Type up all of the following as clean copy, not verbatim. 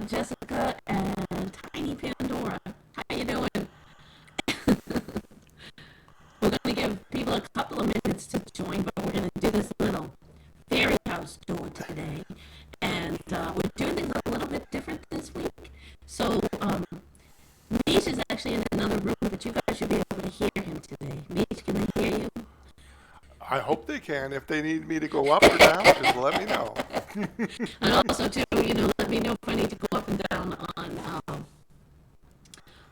Jessica and Tiny Pandora. How you doing? We're going to give people a couple of minutes to join, but we're going to do this little fairy house tour today. And we're doing things a little bit different this week. So, Mish is actually in another room, but you guys should be able to hear him today. Mish, can they hear you? I hope they can. If they need me to go up or down, just let me know. And also, too, let me know if I need to go up and down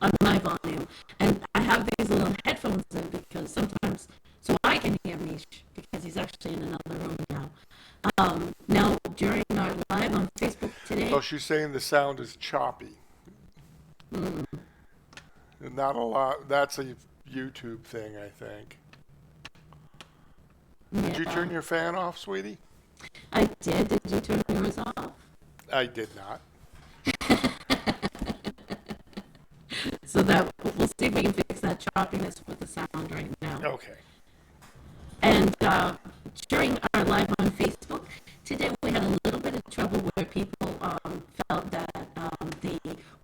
on my volume. And I have these little headphones in because sometimes, so I can hear Mish because he's actually in another room now. Now, during our live on Facebook today, So she's saying the sound is choppy. mm, Not a lot. That's a YouTube thing, I think. Did you yeah, turn your fan off, sweetie? I did. Did you turn yours off? I did not. So that we'll see if we can fix that choppiness with the sound right now. Okay. And during our live on Facebook today, we had a little bit of trouble where people felt that the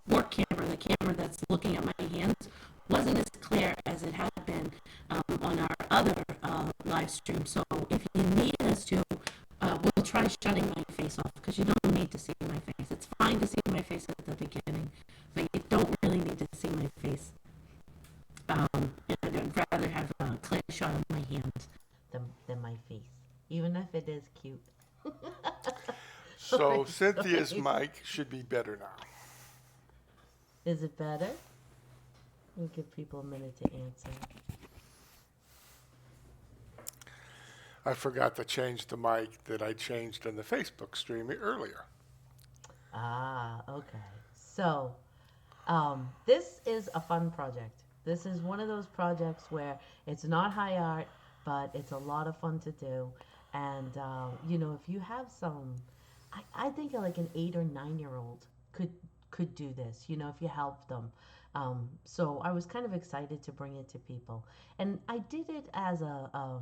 work camera, the camera that's looking at my hands, wasn't as clear as it had been on our other live stream. So if you need us to, we'll try shutting my face off because you don't need to see my face. It's fine to see my face at the beginning, but you don't really need to see my face. I'd rather have a clear shot of my hands than my face, even if it is cute. So Alright, Cynthia's sorry. mic should be better now. Is it better? We'll give people a minute to answer. I forgot to change the mic that I changed in the Facebook stream earlier. Ah, okay. So, this is a fun project. This is one of those projects where it's not high art, but it's a lot of fun to do. And, if you have I think like an 8 or 9 year old could do this, if you help them. So I was kind of excited to bring it to people. And I did it as a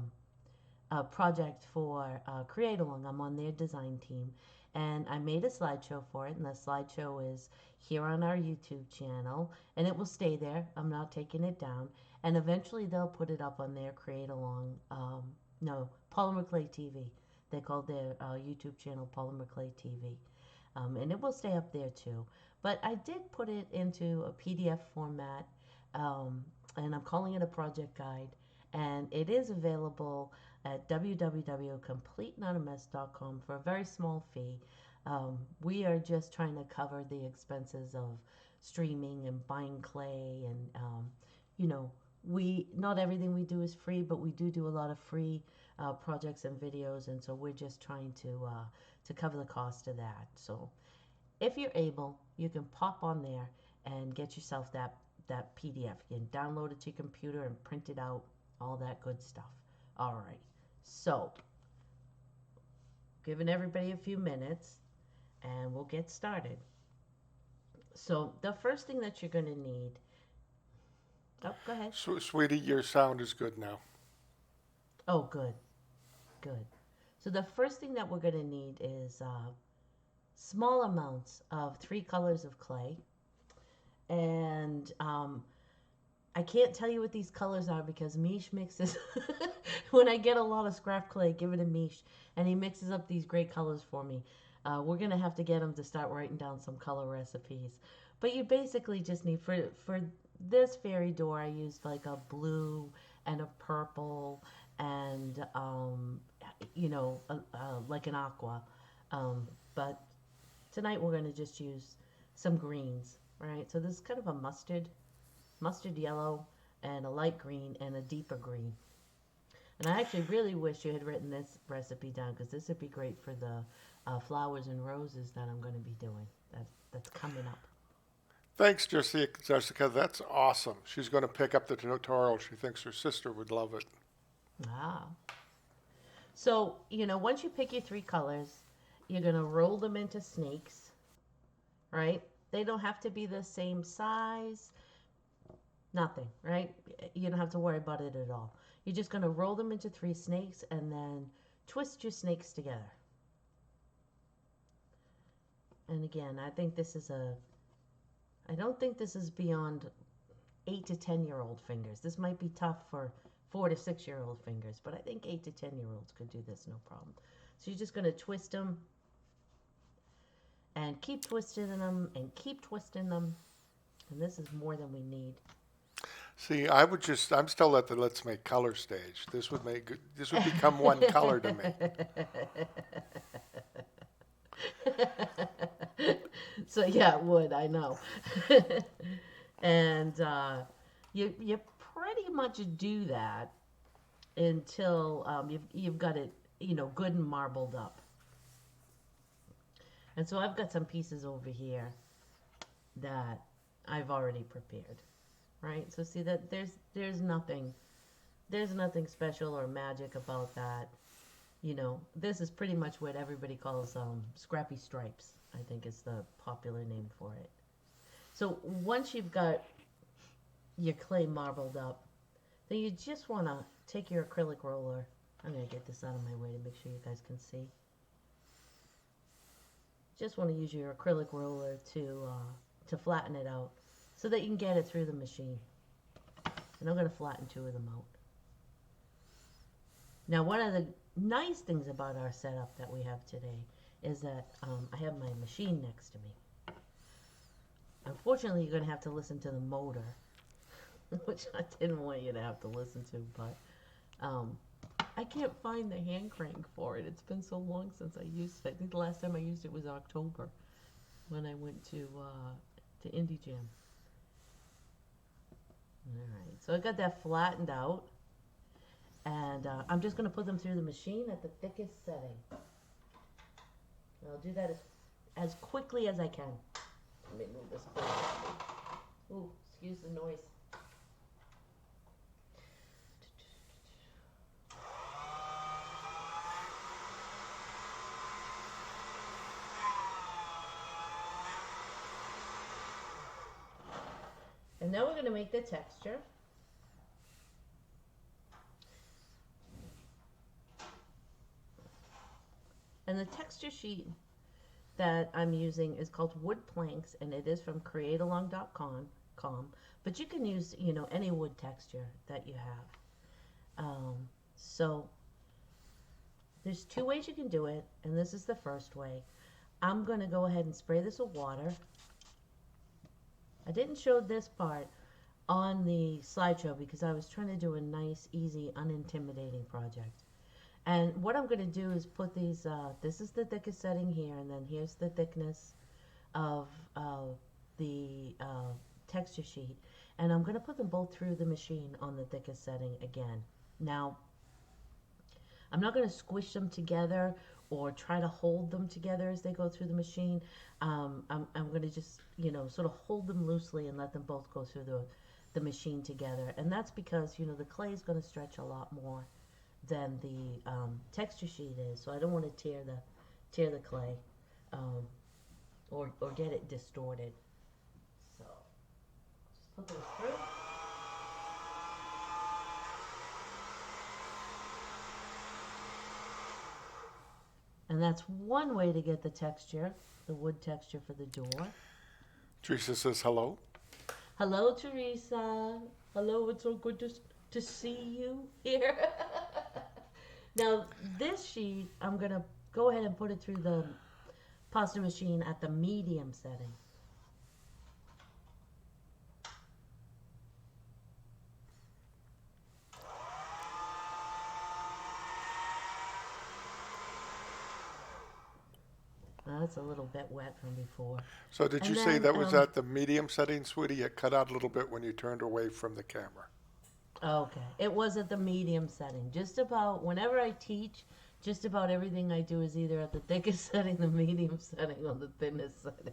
project for Create Along. I'm on their design team, and I made a slideshow for it. And the slideshow is here on our YouTube channel, and it will stay there. I'm not taking it down, and eventually they'll put it up on their Create Along. No, Polymer Clay TV. They call their YouTube channel Polymer Clay TV, and it will stay up there too. But I did put it into a PDF format, um, and I'm calling it a project guide, and it is available at www.completeanonymous.com for a very small fee. We are just trying to cover the expenses of streaming and buying clay, and you know, we not everything we do is free, but we do a lot of free projects and videos, and so we're just trying to cover the cost of that. So if you're able, you can pop on there and get yourself that PDF. You can download it to your computer and print it out, all that good stuff. All right. So, giving everybody a few minutes and we'll get started. So, the first thing that you're going to need. Oh, go ahead. Sweetie, your sound is good now. Oh, good. Good. So, the first thing that we're going to need is small amounts of 3 colors of clay. And I can't tell you what these colors are because Mish mixes. When I get a lot of scrap clay, give it to Mish, and he mixes up these great colors for me. We're gonna have to get him to start writing down some color recipes. But you basically just need for this fairy door. I used like a blue and a purple and like an aqua. But tonight we're gonna just use some greens, right? So this is kind of a mustard yellow, and a light green, and a deeper green. And I actually really wish you had written this recipe down because this would be great for the flowers and roses that I'm going to be doing. That's coming up. Thanks, Jessica. That's awesome. She's going to pick up the tutorial. She thinks her sister would love it. Ah. So, once you pick your 3 colors, you're going to roll them into snakes, right? They don't have to be the same size. Nothing, right? You don't have to worry about it at all. You're just going to roll them into 3 snakes and then twist your snakes together. And again, I don't think this is beyond 8 to 10 year old fingers. This might be tough for 4 to 6 year old fingers, but I think 8 to 10 year olds could do this no problem. So you're just going to twist them and keep twisting them and keep twisting them. And this is more than we need. See, I'm still at the let's make color stage. This would become one color to me. So yeah, it would. I know. And you pretty much do that until you've got it good and marbled up. And so I've got some pieces over here that I've already prepared, right? So see that there's nothing special or magic about that. This is pretty much what everybody calls scrappy stripes. I think is the popular name for it. So once you've got your clay marbled up, then you just want to take your acrylic roller. I'm going to get this out of my way to make sure you guys can see. Just want to use your acrylic roller to flatten it out so that you can get it through the machine. And I'm going to flatten two of them out. Now, one of the nice things about our setup that we have today is that I have my machine next to me. Unfortunately, you're going to have to listen to the motor, which I didn't want you to have to listen to, but I can't find the hand crank for it. It's been so long since I used it. I think the last time I used it was October when I went to Indie Jam. All right, so I got that flattened out, and I'm just going to put them through the machine at the thickest setting. And I'll do that as quickly as I can. Let me move this board. Ooh, excuse the noise. And now we're going to make the texture. And the texture sheet that I'm using is called Wood Planks, and it is from createalong.com. But you can use, any wood texture that you have. So there's two ways you can do it, and this is the first way. I'm going to go ahead and spray this with water. I didn't show this part on the slideshow because I was trying to do a nice, easy, unintimidating project. And what I'm going to do is put these, this is the thickest setting here, and then here's the thickness of the texture sheet. And I'm going to put them both through the machine on the thickest setting again. Now, I'm not going to squish them together or try to hold them together as they go through the machine. I'm going to just, sort of hold them loosely and let them both go through the machine together. And that's because, the clay is going to stretch a lot more than the texture sheet is. So I don't want to tear the clay or get it distorted. So just put those through. And that's one way to get the texture, the wood texture for the door. Teresa says hello. Hello, Teresa. Hello, it's so good to see you here. Now, this sheet, I'm going to go ahead and put it through the pasta machine at the medium setting. Now, that's a little bit wet from before. So did And you say then, that was at the medium setting, sweetie? It cut out a little bit when you turned away from the camera. okay, it was at the medium setting. Just about, whenever I teach, just about everything I do is either at the thickest setting, the medium setting, or the thinnest setting.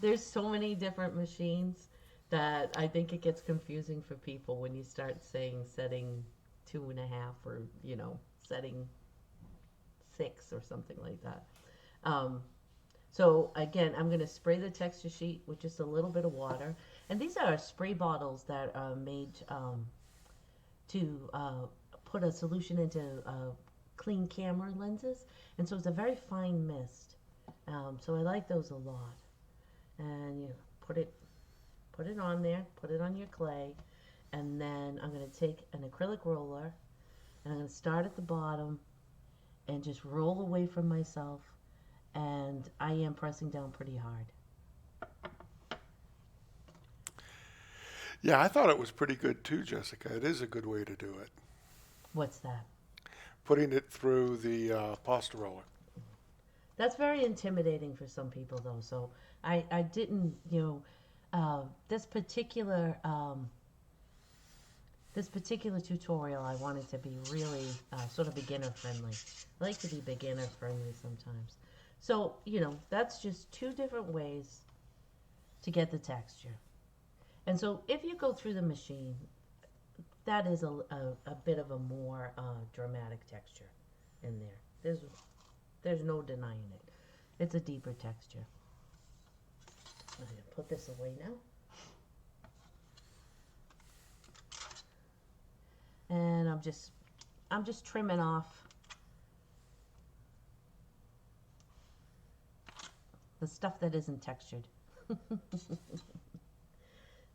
There's so many different machines that I think it gets confusing for people when you start saying setting 2.5 or, setting 6 or something like that. So again, I'm going to spray the texture sheet with just a little bit of water. And these are spray bottles that are made to put a solution into clean camera lenses, and so it's a very fine mist. So I like those a lot. And you put it on there, put it on your clay, and then I'm going to take an acrylic roller and I'm going to start at the bottom and just roll away from myself, and I am pressing down pretty hard. Yeah, I thought it was pretty good too, Jessica. It is a good way to do it. What's that? Putting it through the pasta roller. That's very intimidating for some people, though. So I didn't, this particular tutorial, I wanted to be really sort of beginner friendly. I like to be beginner friendly sometimes. So, that's just two different ways to get the texture. And so if you go through the machine, that is a bit of a more dramatic texture in there. There's no denying it. It's a deeper texture. I'm going to put this away now. And I'm just trimming off the stuff that isn't textured.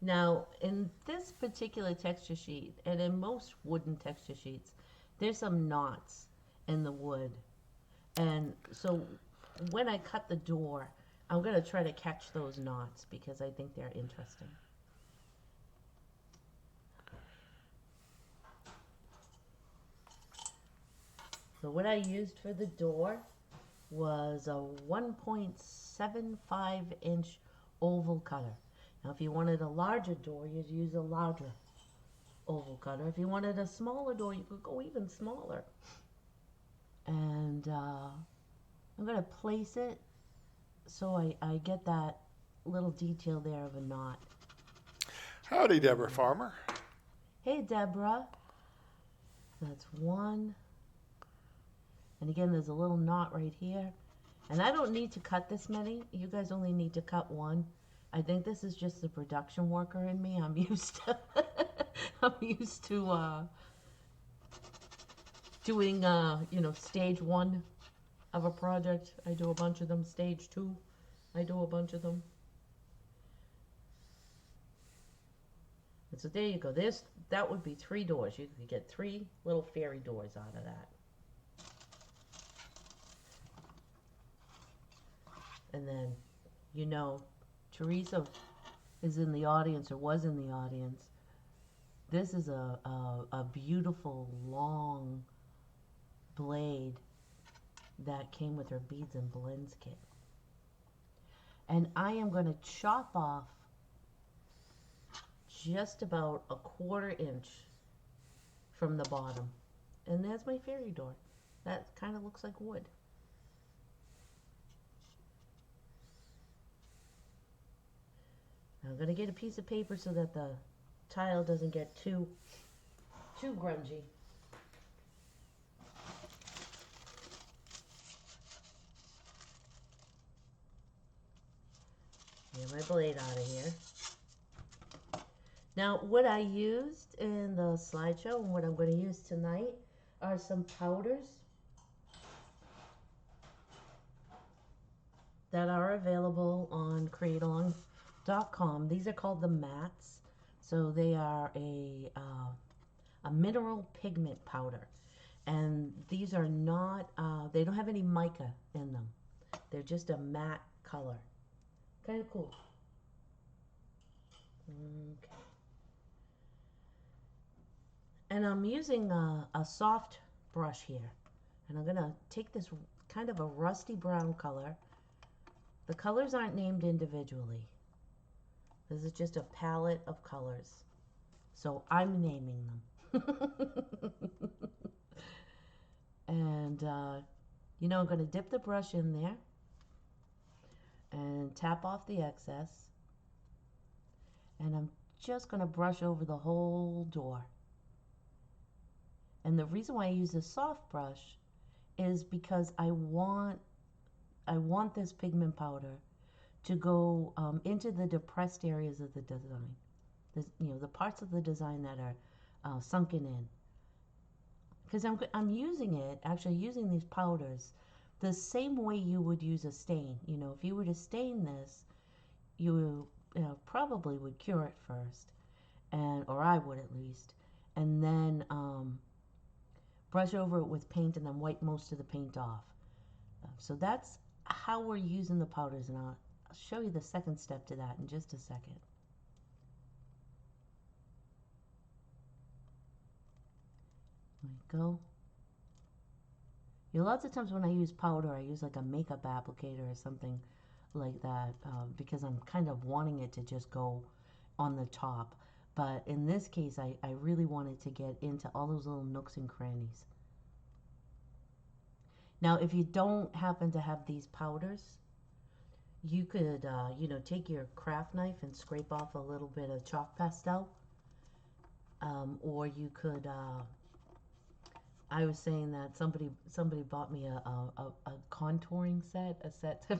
Now, in this particular texture sheet, and in most wooden texture sheets, there's some knots in the wood. And so when I cut the door, I'm going to try to catch those knots because I think they're interesting. So what I used for the door was a 1.75 inch oval cutter. Now if you wanted a larger door, you'd use a larger oval cutter. If you wanted a smaller door, you could go even smaller. And I'm going to place it so I get that little detail there of a knot. Howdy, Deborah Farmer. Hey, Deborah. That's one. And again, there's a little knot right here. And I don't need to cut this many. You guys only need to cut one. I think this is just the production worker in me. I'm used to doing stage one of a project. I do a bunch of them. Stage two, I do a bunch of them. And so there you go. That would be 3 doors. You could get 3 little fairy doors out of that. And then, Teresa is in the audience, or was in the audience. This is a beautiful long blade that came with her beads and blends kit. And I am going to chop off just about a 1/4 inch from the bottom. And there's my fairy door. That kind of looks like wood. I'm going to get a piece of paper so that the tile doesn't get too grungy. Get my blade out of here. Now, what I used in the slideshow and what I'm going to use tonight are some powders that are available on createalong.com. These are called the mats. So they are a mineral pigment powder. And these are not, they don't have any mica in them. They're just a matte color. Kind of cool. Okay. And I'm using a soft brush here. And I'm going to take this kind of a rusty brown color. The colors aren't named individually. This is just a palette of colors. So I'm naming them. And, I'm going to dip the brush in there and tap off the excess. And I'm just going to brush over the whole door. And the reason why I use a soft brush is because I want this pigment powder to go into the depressed areas of the design. The parts of the design that are sunken in. because I'm using it, actually using these powders the same way you would use a stain. You know, if you were to stain this, probably would cure it first, and or I would at least, and then brush over it with paint and then wipe most of the paint off. So that's how we're using the powders, and I'll show you the second step to that in just a second. There we go. You know, lots of times when I use powder, I use like a makeup applicator or something like that because I'm kind of wanting it to just go on the top. But in this case, I really wanted to get into all those little nooks and crannies. Now, if you don't happen to have these powders, you could, take your craft knife and scrape off a little bit of chalk pastel. Or you could, I was saying that somebody bought me a contouring set, a set to,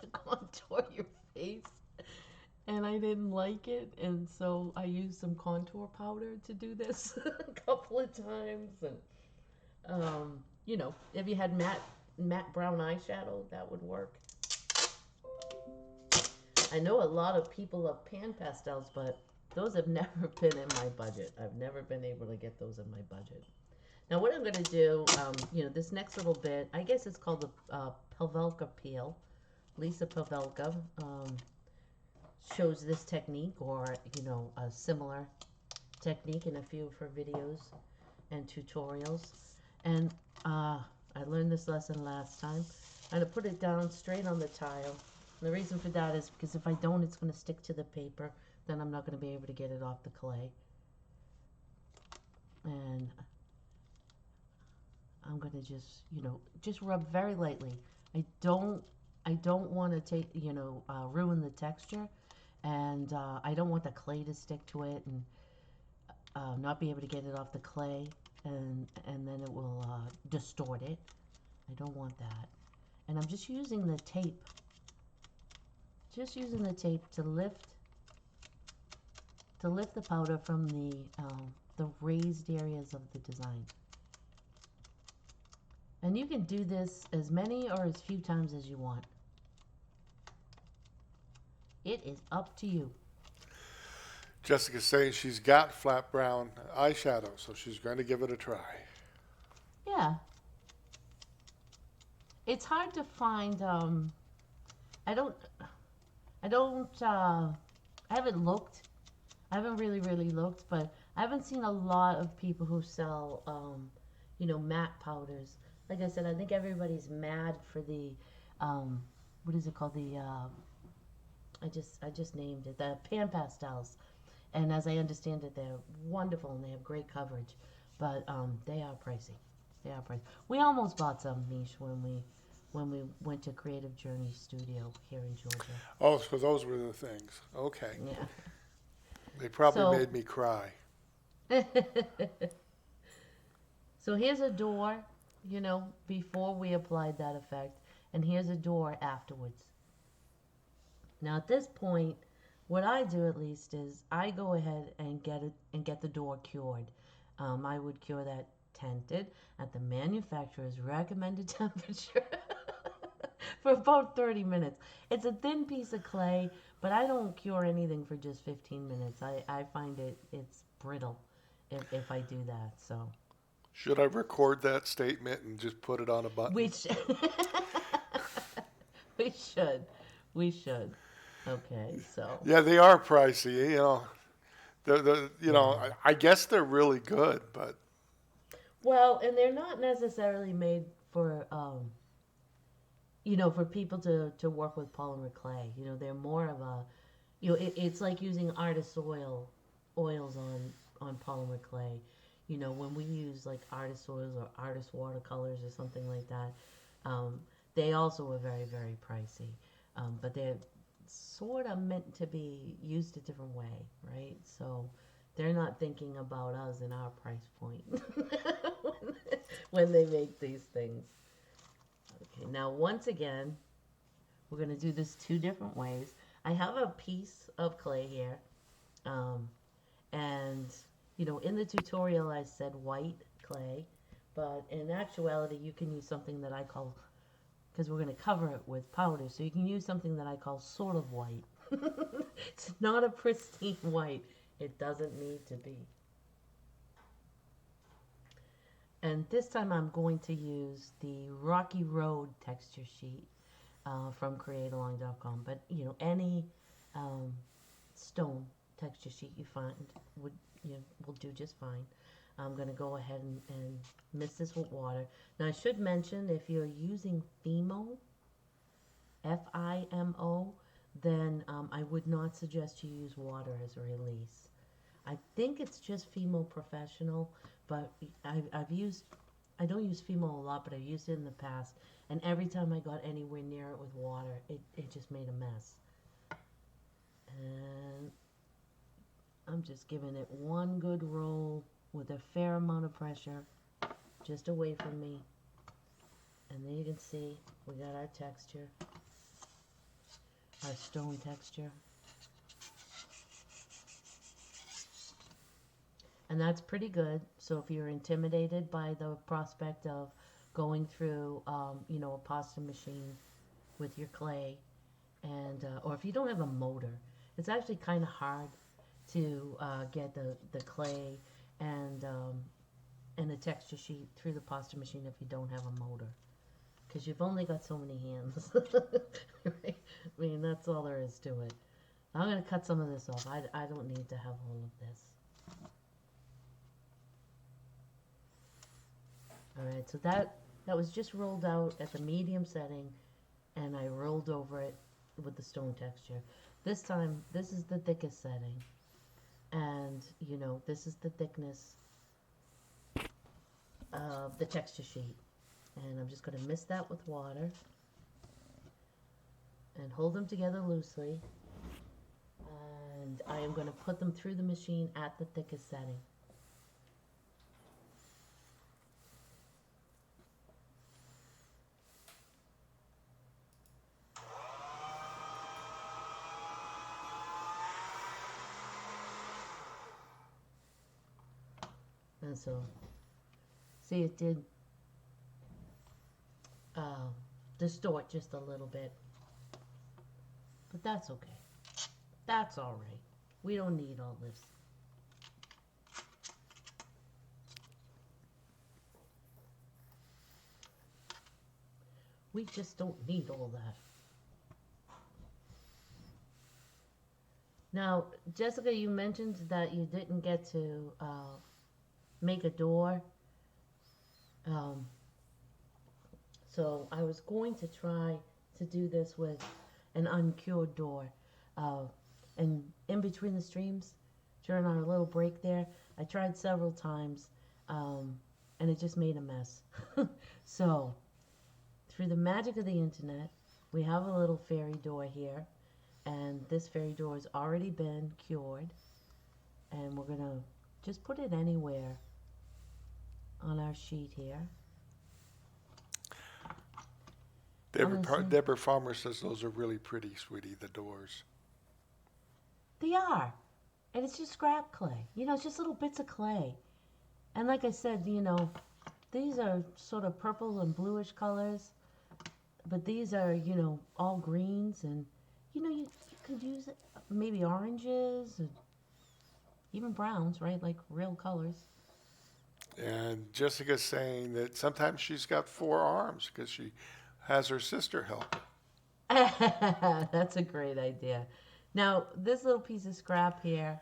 to contour your face, and I didn't like it, and so I used some contour powder to do this a couple of times, and if you had matte brown eyeshadow, that would work. I know a lot of people love pan pastels, but those have never been in my budget. I've never been able to get those in my budget. Now, what I'm going to do, this next little bit, I guess it's called the Pavelka peel. Lisa Pavelka shows this technique, or a similar technique in a few of her videos and tutorials. And I learned this lesson last time. I'm going to put it down straight on the tile. And the reason for that is because if I don't, it's going to stick to the paper. Then I'm not going to be able to get it off the clay. And I'm going to just rub very lightly. I don't want to ruin the texture, and I don't want the clay to stick to it and not be able to get it off the clay, and then it will distort it. I don't want that. And I'm just using the tape. To lift the powder from the raised areas of the design. And you can do this as many or as few times as you want. It is up to you. Jessica's saying she's got flat brown eyeshadow, so she's going to give it a try. Yeah. It's hard to find. I don't. I don't. I haven't looked. I haven't really looked, but I haven't seen a lot of people who sell, matte powders. Like I said, I think everybody's mad for the, what is it called? I just named it, the pan pastels. And as I understand it, they're wonderful and they have great coverage, but they are pricey. They are pricey. We almost bought some, Mish, when we went to Creative Journey Studio here in Georgia. Oh, so those were the things. Okay. Yeah. They probably So made me cry. so here's a door, before we applied that effect, and here's a door afterwards. Now at this point, what I do at least is I go ahead and get the door cured. I would cure that tented at the manufacturer's recommended temperature for about 30 minutes. It's a thin piece of clay, but I don't cure anything for just 15 minutes. I find it's brittle if I do that. So Should I record that statement and just put it on a button? we we should we should. Okay, so Yeah, they are pricey. yeah. I guess they're really good, but Well, and they're not necessarily made for people to work with polymer clay. They're more of a, it's like using artist oils on polymer clay. When we use like artist oils or artist watercolors or something like that, they also are very, very pricey. But they're sort of meant to be used a different way, right? So they're not thinking about us and our price point when they make these things. Okay, now once again, we're going to do this two different ways. I have a piece of clay here, and in the tutorial I said white clay, but in actuality, you can use something that I call, because we're going to cover it with powder, so you can use something that I call sort of white. It's not a pristine white. It doesn't need to be. And this time I'm going to use the Rocky Road texture sheet from createalong.com. But any um, stone texture sheet you find would will do just fine. I'm going to go ahead and mix this with water. Now I should mention, if you're using Fimo, Fimo, then I would not suggest you use water as a release. I think it's just Fimo Professional, but I've used, I don't use Fimo a lot, but I've used it in the past, and every time I got anywhere near it with water, it just made a mess. And I'm just giving it one good roll with a fair amount of pressure, just away from me. And there you can see we got our texture, our stone texture. And that's pretty good. So if you're intimidated by the prospect of going through, a pasta machine with your clay, and or if you don't have a motor, it's actually kind of hard to get the clay and the texture sheet through the pasta machine if you don't have a motor, because you've only got so many hands. Right? I mean, that's all there is to it. I'm going to cut some of this off. I don't need to have all of this. Alright, so that was just rolled out at the medium setting, and I rolled over it with the stone texture. This time, this is the thickest setting, and this is the thickness of the texture sheet. And I'm just going to mix that with water and hold them together loosely, and I am going to put them through the machine at the thickest setting. And so, see, it did distort just a little bit, but that's okay. That's all right. We don't need all this. We just don't need all that. Now, Jessica, you mentioned that you didn't get to make a door. So I was going to try to do this with an uncured door. And in between the streams, during our little break there, I tried several times, and it just made a mess. So, through the magic of the internet, we have a little fairy door here, and this fairy door has already been cured, and we're going to just put it anywhere on our sheet here. Deborah Farmer says those are really pretty, sweetie, the doors. They are. And it's just scrap clay. It's just little bits of clay. And like I said, these are sort of purple and bluish colors. But these are, all greens. And, you could use it, maybe oranges, and even browns, right? Like real colors. And Jessica's saying that sometimes she's got 4 arms because she has her sister help her. That's a great idea. Now, this little piece of scrap here,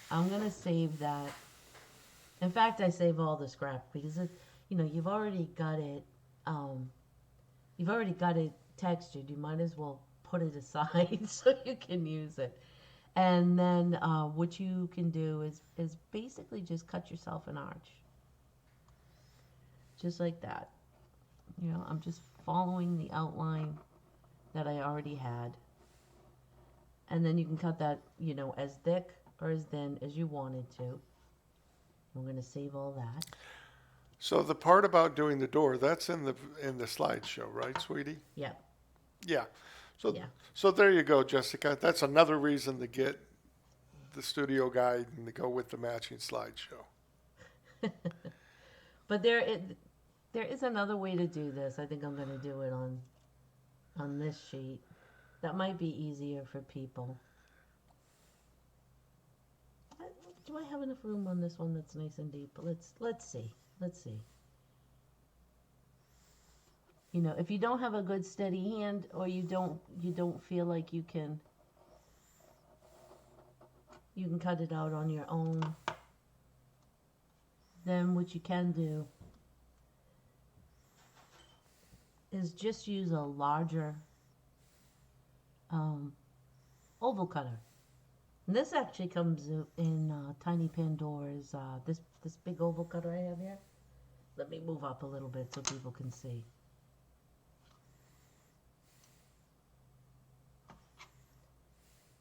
I'm going to save that. In fact, I save all the scrap because you've already got it textured. You might as well put it aside so you can use it. And then what you can do is basically just cut yourself an arch. Just like that. I'm just following the outline that I already had. And then you can cut that, as thick or as thin as you wanted to. I'm going to save all that. So the part about doing the door, that's in the slideshow, right, sweetie? Yeah. Yeah. Yeah. So there you go, Jessica. That's another reason to get the studio guide and to go with the matching slideshow. But There is another way to do this. I think I'm going to do it on this sheet. That might be easier for people. I, do I have enough room on this one that's nice and deep? Let's see. Let's see. You know, if you don't have a good steady hand, or you don't feel like you can cut it out on your own, then what you can do is just use a larger um, oval cutter. And this actually comes in Tiny Pandora's, this big oval cutter I have here. Let me move up a little bit so people can see.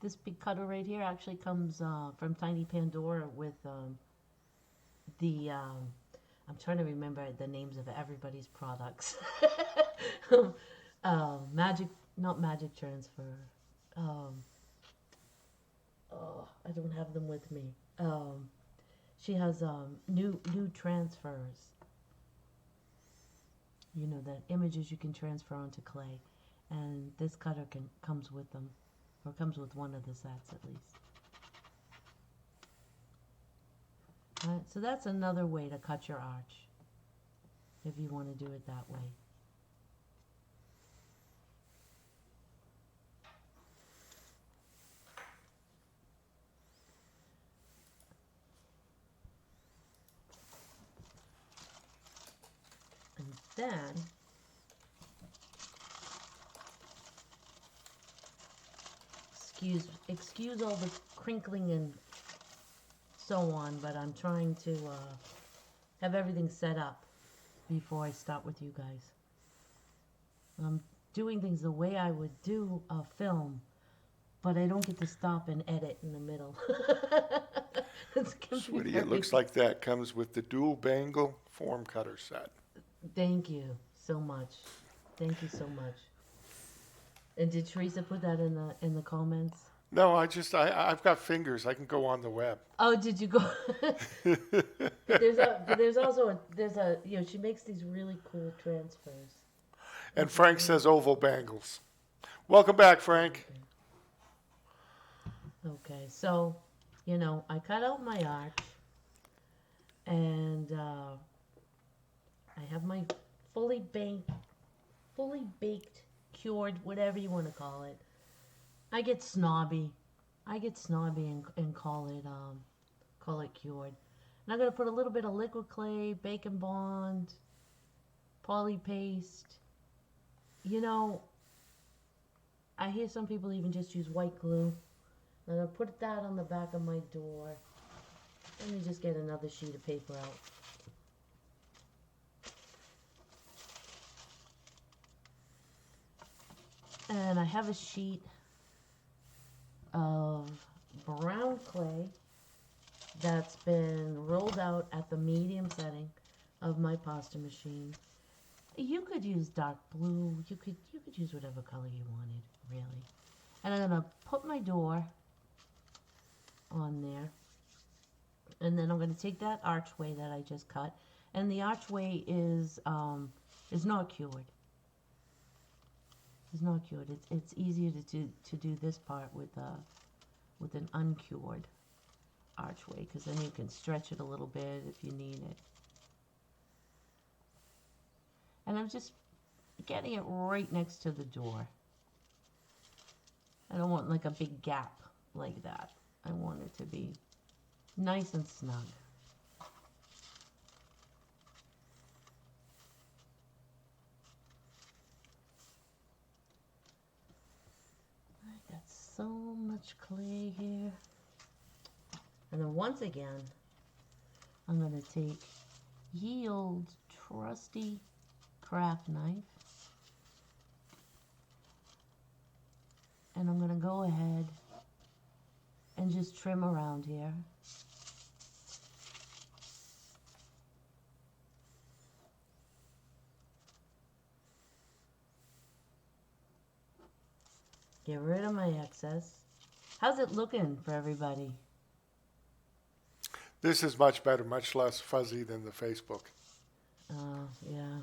This big cutter right here actually comes from Tiny Pandora with the I'm trying to remember the names of everybody's products. Magic, not magic transfer. Um, oh, I don't have them with me. She has new transfers. You know, the images you can transfer onto clay, and this cutter comes with them, or comes with one of the sets at least. All right, so that's another way to cut your arch, if you want to do it that way. And then excuse all the crinkling and so on, but I'm trying to have everything set up before I start with you guys. I'm doing things the way I would do a film, but I don't get to stop and edit in the middle. Sweetie, it looks like that comes with the dual bangle form cutter set. Thank you so much. Thank you so much. And did Teresa put that in the comments? No, I've got fingers. I can go on the web. Oh, did you go? But there's also she makes these really cool transfers. And Frank says oval bangles. Welcome back, Frank. Okay, so I cut out my arch, and I have my fully baked, cured, whatever you want to call it. I get snobby. And call it cured. And I'm gonna put a little bit of liquid clay, bacon bond, poly paste. I hear some people even just use white glue. I'm gonna put that on the back of my door. Let me just get another sheet of paper out. And I have a sheet of brown clay that's been rolled out at the medium setting of my pasta machine. You could use dark blue. You could use whatever color you wanted, really. And I'm gonna put my door on there, and then I'm gonna take that archway that I just cut, and the archway is not cured. It's not cured. It's easier to do this part with an uncured archway, because then you can stretch it a little bit if you need it. And I'm just getting it right next to the door. I don't want like a big gap like that. I want it to be nice and snug. I got so much clay here. And then once again, I'm going to take ye old trusty craft knife, and I'm going to go ahead and just trim around here. Get rid of my excess. How's it looking for everybody? This is much better, much less fuzzy than the Facebook. Yeah.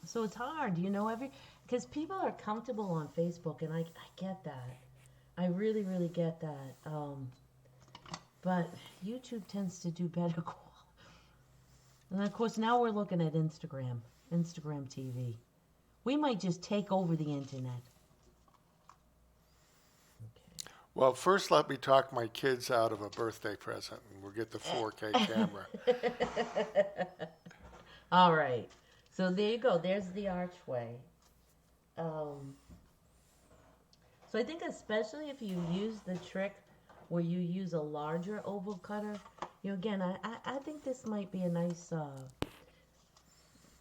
So it's hard, you know, because people are comfortable on Facebook, and I get that. I really, really get that. But YouTube tends to do better. And of course, now we're looking at Instagram TV. We might just take over the internet. Well, first let me talk my kids out of a birthday present, and we'll get the 4K camera. All right. So there you go. There's the archway. Um, so I think especially if you use the trick where you use a larger oval cutter, you know, again, I think this might be a nice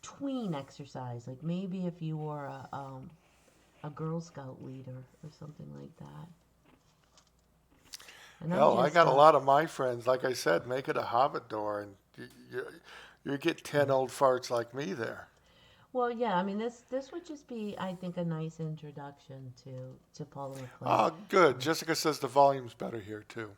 tween exercise. Like maybe if you were a Girl Scout leader or something like that. And I'm Hell, I just got a lot of my friends, like I said, make it a hobbit door, and you get 10 old farts like me there. well, yeah. I mean, this would just be, I think, a nice introduction to Polymer Clay. Oh, good. Um, Jessica says the volume's better here, too.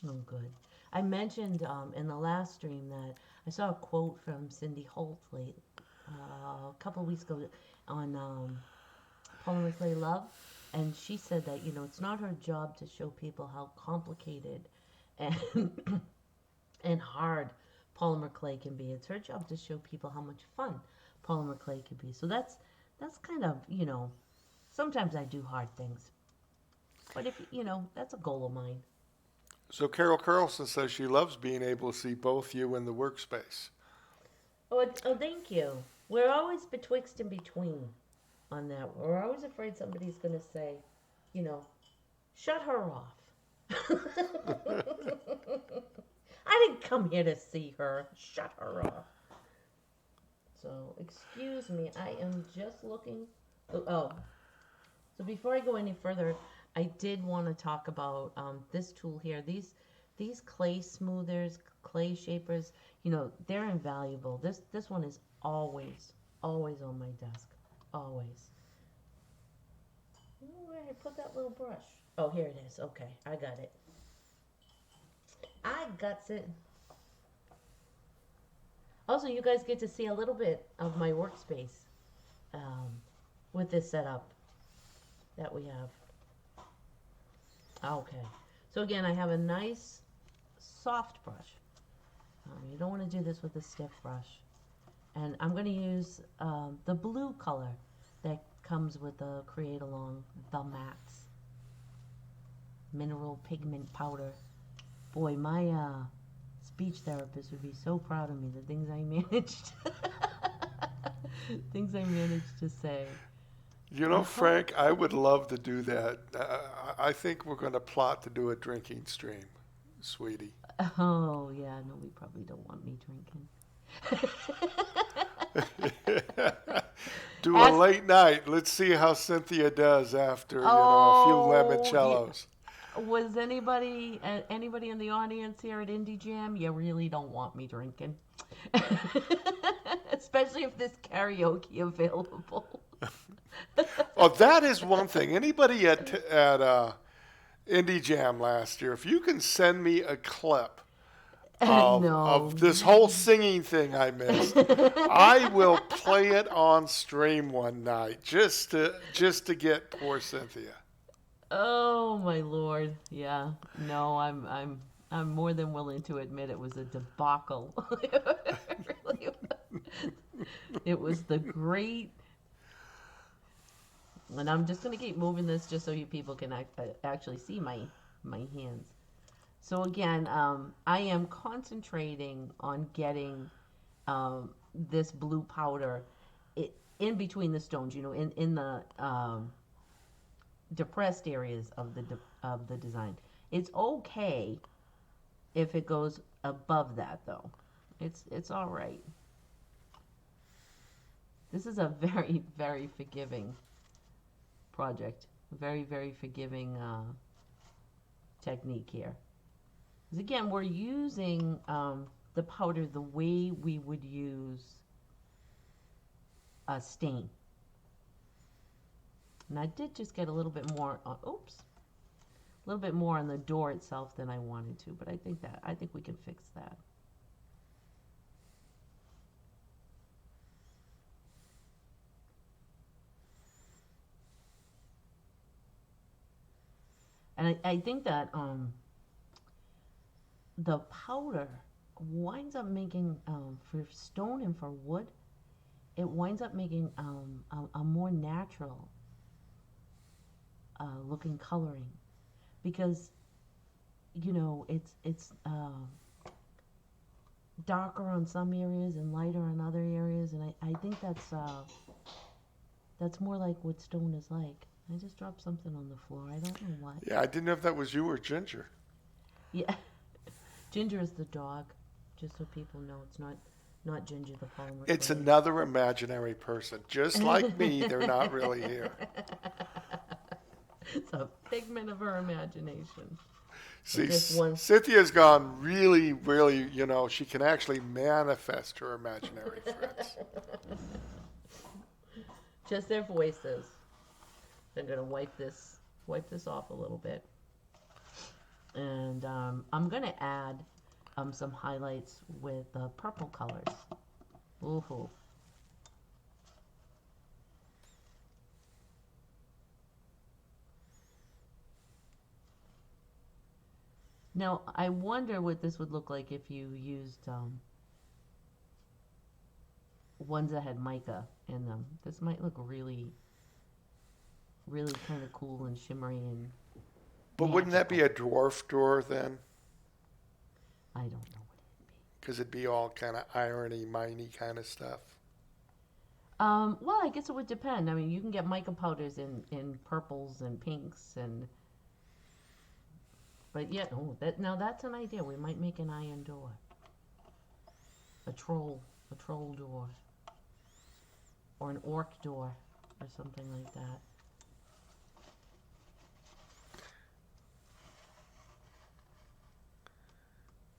oh, good. I mentioned in the last stream that I saw a quote from Cindy Holt a couple of weeks ago on Polymer Clay Love, and she said that it's not her job to show people how complicated and and hard polymer clay can be. It's her job to show people how much fun polymer clay can be. So that's kind of, sometimes I do hard things. But if that's a goal of mine. So Carol Carlson says she loves being able to see both you in the workspace. Oh, thank you. We're always betwixt and between on that. We're always afraid somebody's going to say, you know, shut her off. I didn't come here to see her. Shut her off. So, excuse me. I am just looking. Oh, so before I go any further, I did want to talk about this tool here. These clay smoothers, clay shapers, they're invaluable. This one is always on my desk. Always. Where did I put that little brush? Oh, here it is. Okay, I got it. I got it. Also, you guys get to see a little bit of my workspace um, with this setup that we have. Okay. So again, I have a nice soft brush. You don't want to do this with a stiff brush. And I'm going to use the blue color that comes with the Create Along the Mattes Mineral Pigment Powder. Boy, my speech therapist would be so proud of me, the things I managed things I managed to say. You know, Frank, I would love to do that. I think we're going to plot to do a drinking stream, sweetie. Oh, yeah, no, we probably don't want me drinking. Do a Ask, late night. Let's see how Cynthia does after, a few oh, limoncellos. was anybody in the audience here at Indie Jam? You really don't want me drinking. Especially if there's karaoke available. Oh, that is one thing. Anybody at Indie Jam last year, if you can send me a clip of No. this whole singing thing I missed, I will play it on stream one night just to get poor Cynthia. Oh my lord. Yeah. No, I'm more than willing to admit it was a debacle. It really was. It was the great, and I'm just gonna keep moving this just so you people can actually see my hands. So again, I am concentrating on getting this blue powder in between the stones. In the depressed areas of the design. It's okay if it goes above that though. It's all right. This is a very very forgiving project. Very very forgiving technique here. Because again, we're using the powder the way we would use a stain. And I did just get a little bit more. Oops, a little bit more on the door itself than I wanted to, but I think we can fix that. And I think that the powder winds up making, for stone and for wood, it winds up making a more natural looking coloring, because it's darker on some areas and lighter on other areas, and I think that's more like what stone is like. I just dropped something on the floor. I don't know what. Yeah, I didn't know if that was you or Ginger. Yeah, Ginger is the dog. Just so people know, it's not Ginger the Polymer It's Clay. another imaginary person. Just like me, they're not really here. It's a figment of her imagination. It See, just one, Cynthia's gone really, really, she can actually manifest her imaginary friends. just their voices. I'm gonna wipe this off a little bit, and I'm gonna add some highlights with purple colors. Ooh. Now I wonder what this would look like if you used ones that had mica in them. This might look really, really kind of cool and shimmery and But wouldn't that be magical. a dwarf door then? I don't know what it'd be. Because it'd be all kind of irony, miney kind of stuff. Well, I guess it would depend. I mean, you can get mica powders in purples and pinks, but yeah, oh, that's an idea. We might make an iron door, a troll door, or an orc door, or something like that.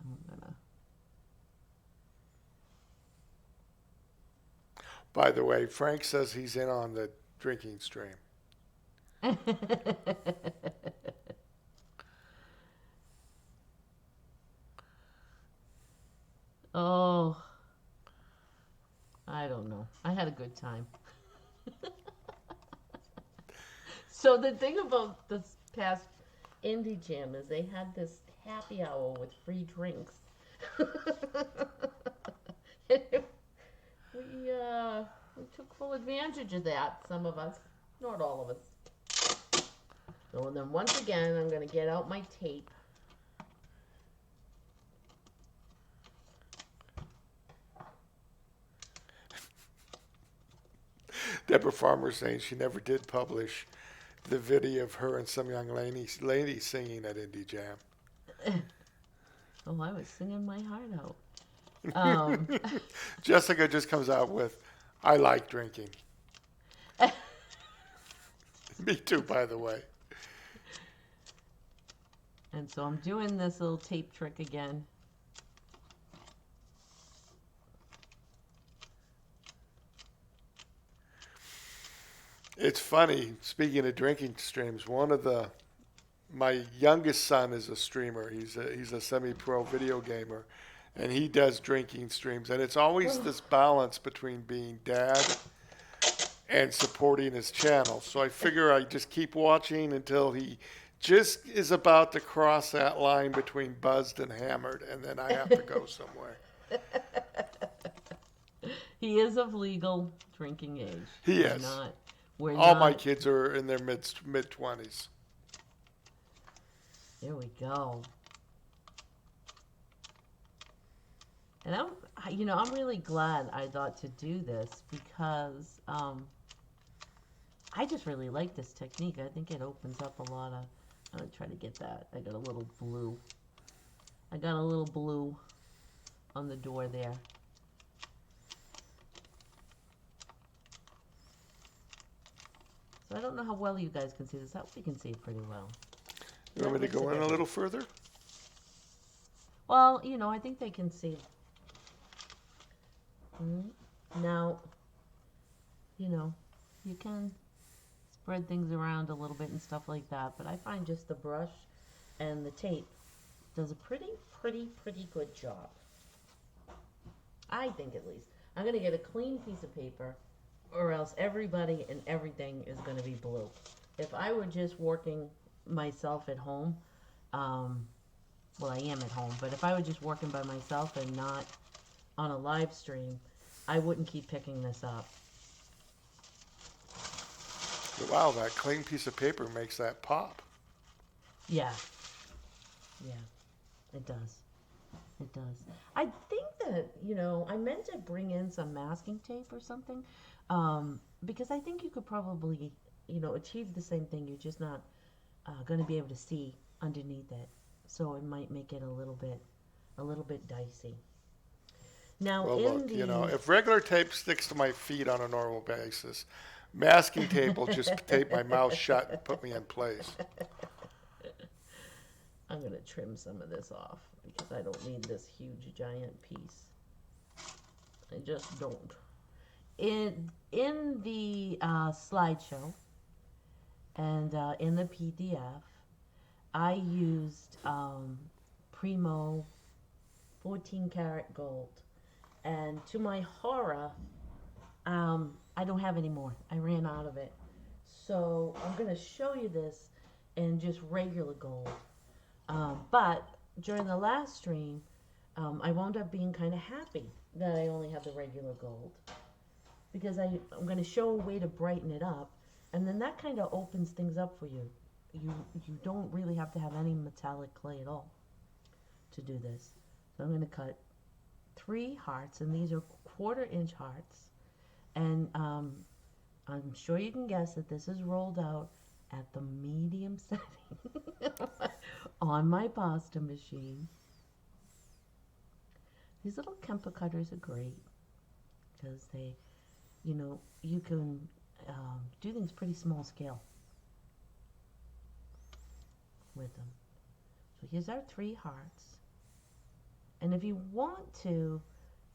I'm By the way, Frank says he's in on the drinking stream. gonna. Oh, I don't know. I had a good time. So the thing about this past Indie Jam is they had this happy hour with free drinks. We took full advantage of that. Some of us, not all of us. So then once again, I'm gonna get out my tape. Deborah Farmer saying she never did publish the video of her and some young lady singing at Indie Jam. Oh, I was singing my heart out. Um, Jessica just comes out with, I like drinking. Me too, by the way. and so I'm doing this little tape trick again. It's funny, speaking of drinking streams, my youngest son is a streamer. He's a semi-pro video gamer, and he does drinking streams. And it's always this balance between being dad and supporting his channel. So I figure I just keep watching until he just is about to cross that line between buzzed and hammered, and then I have to go somewhere. He is of legal drinking age. He We're is. not. We're All my not. kids are in their mid 20s. There we go. And I'm really glad I thought to do this because I just really like this technique. I think it opens up a lot of. I'm gonna try to get that. I got a little blue. On the door there. So I don't know how well you guys can see this. I hope you can see it pretty well. You want me to go in a little further? Well, I think they can see. Now, you can spread things around a little bit and stuff like that, but I find just the brush and the tape does a pretty, pretty, pretty good job. I think, at least. I'm going to get a clean piece of paper, or else everybody and everything is going to be blue. If I were just working myself at home, um, well, I am at home, but if I were just working by myself and not on a live stream, I wouldn't keep picking this up. Wow, that clean piece of paper makes that pop. Yeah, yeah, it does. It does. I think that, I meant to bring in some masking tape or something, because I think you could probably, achieve the same thing. You're just not going to be able to see underneath it. So it might make it a little bit dicey. Now, Well, in look, the, if regular tape sticks to my feet on a normal basis, masking tape will just tape my mouth shut and put me in place. I'm going to trim some of this off because I don't need this huge giant piece. I just don't. In the slideshow and in the PDF, I used Primo 14 karat gold, and to my horror, I don't have any more. I ran out of it, so I'm gonna show you this in just regular gold. But during the last stream, I wound up being kind of happy that I only have the regular gold because I'm going to show a way to brighten it up, and then that kind of opens things up for you. You don't really have to have any metallic clay at all to do this. So I'm going to cut 3 hearts, and these are 1/4 inch hearts. And I'm sure you can guess that this is rolled out at the medium setting on my pasta machine. These little Kemper cutters are great because you can do things pretty small scale with them. So here's our 3 hearts. And if you want to,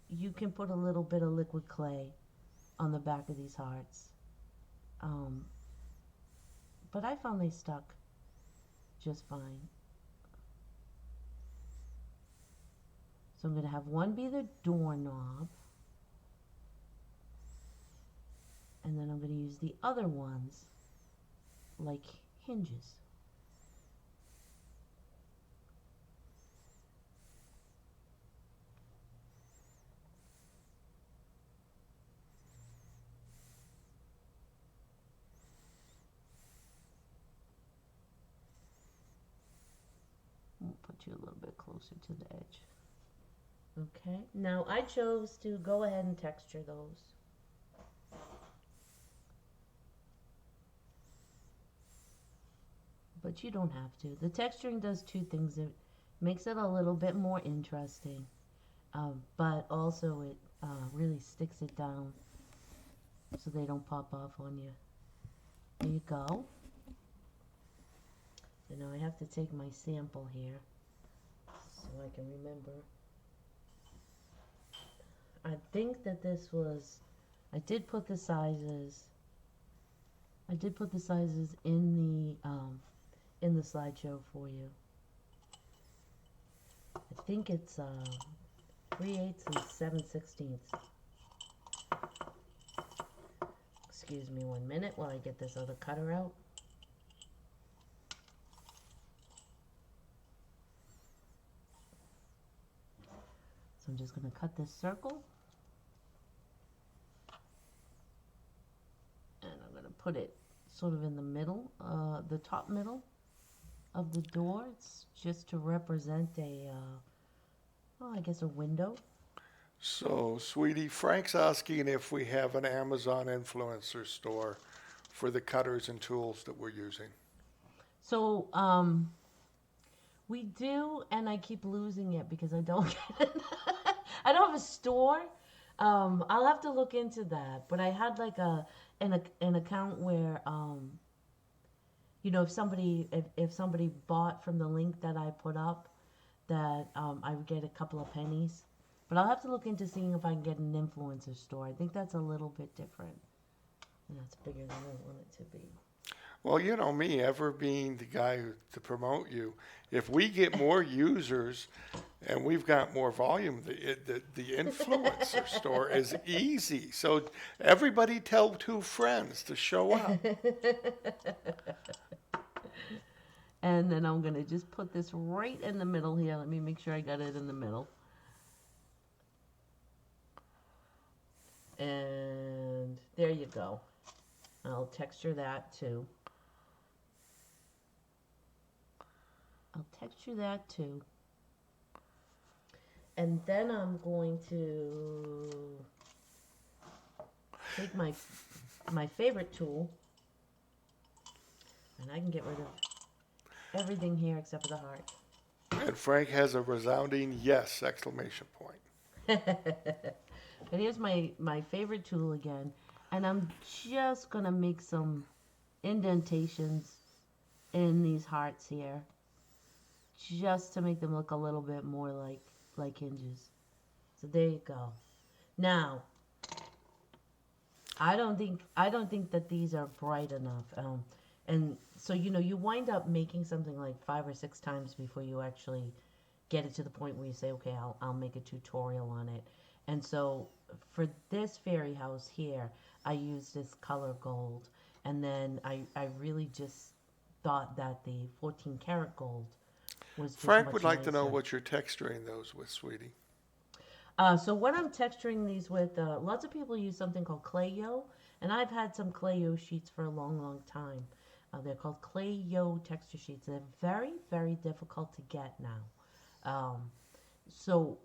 you can put a little bit of liquid clay on the back of these hearts. Um, but I found they stuck just fine. So I'm going to have one be the doorknob, and then I'm going to use the other ones like hinges. I'll put you a little bit closer to the edge. Okay, now I chose to go ahead and texture those. But you don't have to. The texturing does 2 things. It makes it a little bit more interesting, but also it really sticks it down so they don't pop off on you. There you go. And now I have to take my sample here so I can remember. I think that this was, I did put the sizes in the slideshow for you. I think it's 3/8 and 7/16. Excuse me 1 minute while I get this other cutter out. So I'm just going to cut this circle. And I'm going to put it sort of in the middle, the top middle of the door. It's just to represent I guess a window. So, sweetie, Frank's asking if we have an Amazon influencer store for the cutters and tools that we're using. So, we do, and I keep losing it because I don't get it. I don't have a store. I'll have to look into that. But I had like an account where if somebody bought from the link that I put up, that I would get a couple of pennies. But I'll have to look into seeing if I can get an influencer store. I think that's a little bit different, and that's bigger than I want it to be. Well, you know me, ever being the guy to promote you. If we get more users and we've got more volume, the influencer store is easy. So everybody tell 2 friends to show up. And then I'm going to just put this right in the middle here. Let me make sure I got it in the middle. And there you go. I'll texture that too. I'll texture that too. And then I'm going to take my favorite tool, and I can get rid of everything here except for the heart. And Frank has a resounding yes exclamation point. But here's my favorite tool again, and I'm just gonna make some indentations in these hearts here, just to make them look a little bit more like hinges. So there you go. Now, I don't think that these are bright enough. And so you wind up making something like 5 or 6 times before you actually get it to the point where you say, okay, I'll make a tutorial on it. And so for this fairy house here, I used this color gold, and then I really just thought that the 14 karat gold was just Frank would much like to know nicer. what you're texturing those with, sweetie. So what I'm texturing these with, lots of people use something called Clayo, and I've had some Clayo sheets for a long, long time. They're called Clayo texture sheets. They're very, very difficult to get now. So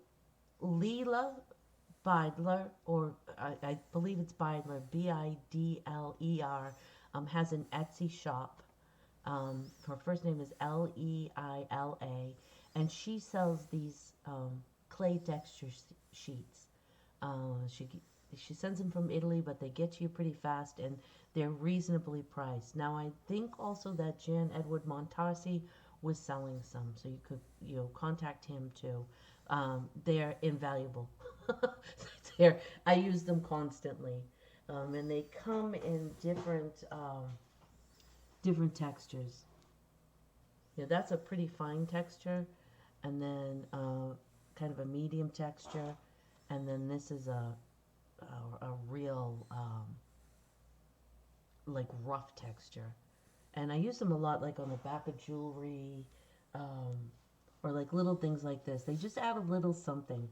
Leela Bidler, or I believe it's Bidler, Bidler, has an Etsy shop. Her first name is Leila, and she sells these clay texture sheets. She sends them from Italy, but they get to you pretty fast, and they're reasonably priced. Now, I think also that Jan Edward Montarsi was selling some, so you could contact him too. They're invaluable. I use them constantly, and they come in different textures. Yeah, that's a pretty fine texture, and then kind of a medium texture, and then this is a real like rough texture. And I use them a lot, like on the back of jewelry, um, or like little things like this. They just add a little something,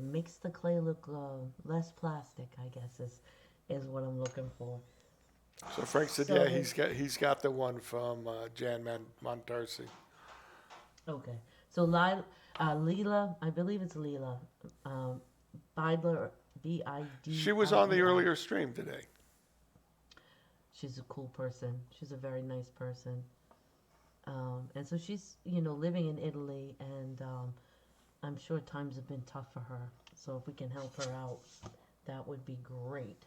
makes the clay look less plastic. I guess is what I'm looking for. So Frank said, So yeah, the he's got the one from Montarsi. Okay. So Leela, I believe it's Leela, um, Bidler, She was on the Bidler. earlier stream today. She's a cool person. She's a very nice person. And so she's, living in Italy, and I'm sure times have been tough for her. So if we can help her out, that would be great.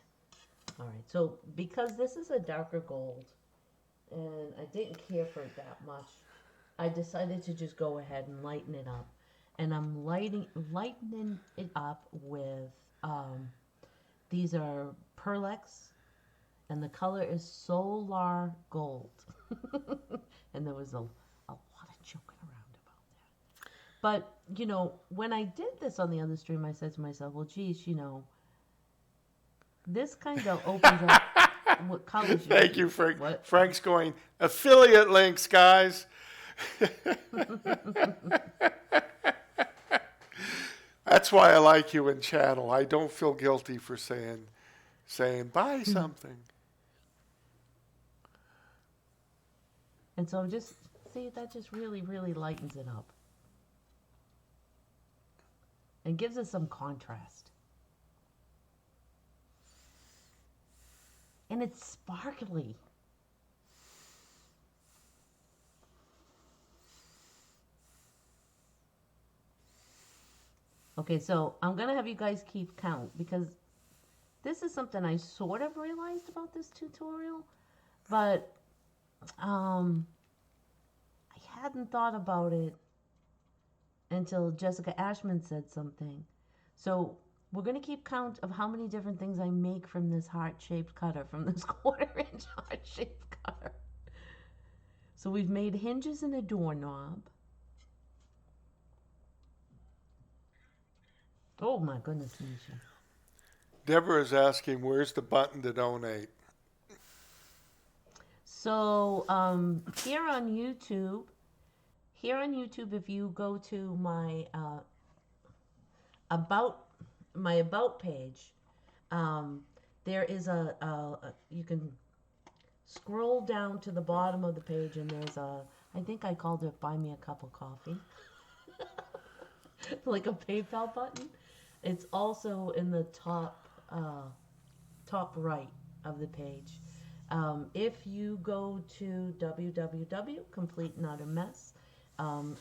All right. So because this is a darker gold, and I didn't care for it that much, I decided to just go ahead and lighten it up. And I'm lightening it up with these are Perlex, and the color is Solar Gold. And there was a lot of joking around about that. But, when I did this on the other stream, I said to myself, well, geez, this kind of opens up what colors you Thank can. you, Frank. What? Frank's going affiliate links, guys. That's why I like you in channel. I don't feel guilty for saying buy something. And so just see, that just really, really lightens it up and gives us some contrast. And it's sparkly. Okay, so I'm gonna have you guys keep count, because this is something I sort of realized about this tutorial, but I hadn't thought about it until Jessica Ashman said something. So we're gonna keep count of how many different things I make from this heart-shaped cutter, from this quarter-inch heart-shaped cutter. So we've made hinges and a doorknob. Oh my goodness, Misha. Deborah is asking, where's the button to donate? So here on YouTube, if you go to about my about page, um, there is you can scroll down to the bottom of the page, and there's a, I think I called it "Buy Me a Cup of Coffee," like a PayPal button. It's also in the top right of the page. If you go to www Complete Not a Mess,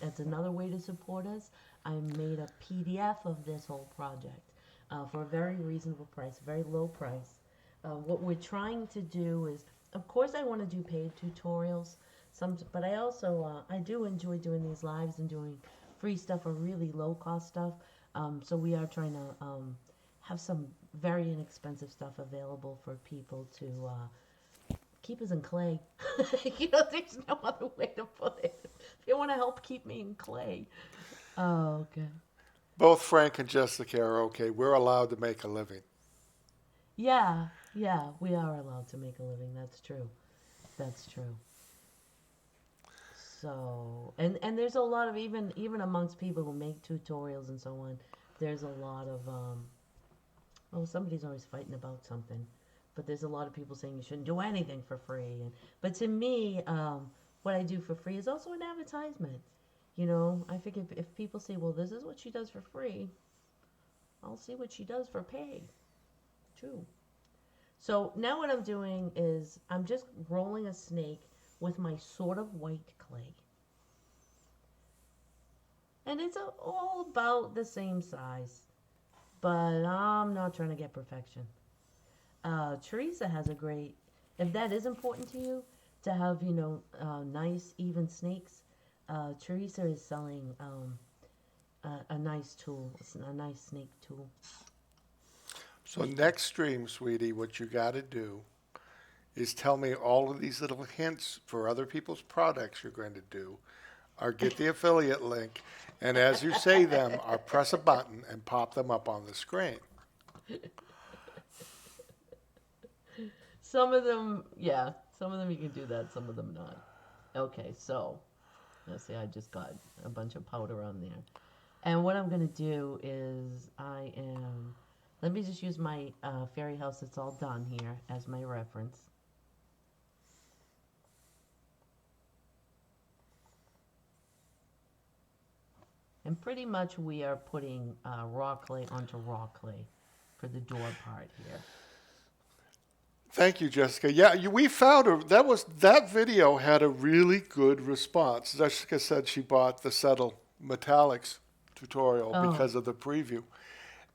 it's another way to support us. I made a PDF of this whole project for a very reasonable price, very low price. What we're trying to do is, of course, I want to do paid tutorials, but I also I do enjoy doing these lives and doing free stuff or really low cost stuff. So we are trying to have some very inexpensive stuff available for people to keep us in clay. There's no other way to put it. If you want to help keep me in clay. Oh, okay. Both Frank and Jessica are okay. We're allowed to make a living. Yeah, yeah, we are allowed to make a living. That's true. That's true. So, and there's a lot of, even amongst people who make tutorials and so on, there's a lot of oh, somebody's always fighting about something, but there's a lot of people saying you shouldn't do anything for free. But to me, what I do for free is also an advertisement. I figure if people say, well, this is what she does for free, I'll see what she does for pay too. So now what I'm doing is I'm just rolling a snake with my sort of white clay. And it's all about the same size, but I'm not trying to get perfection. Teresa has a great, if that is important to you, to have, nice, even snakes, Teresa is selling a nice tool, a nice snake tool. So next stream, sweetie, what you got to do is tell me all of these little hints for other people's products you're going to do, or get the affiliate link, and as you say them, or press a button and pop them up on the screen. Some of them, yeah, some of them you can do that, some of them not. Okay, so let's see, I just got a bunch of powder on there. And what I'm going to do is let me just use my fairy house that's all done here as my reference. And pretty much we are putting raw clay onto raw clay for the door part here. Thank you, Jessica. Yeah, we found her. That video had a really good response. Jessica said she bought the Settle Metallics tutorial Oh, because of the preview.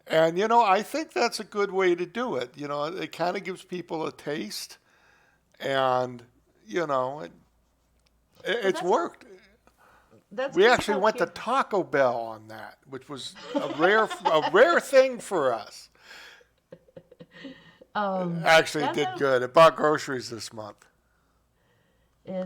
And I think that's a good way to do it. It kind of gives people a taste, and it, well, it's worked. that's We because actually how went to kids. Taco Bell on that, which was a rare thing for us. Actually, it That's did how good. It bought groceries this month. it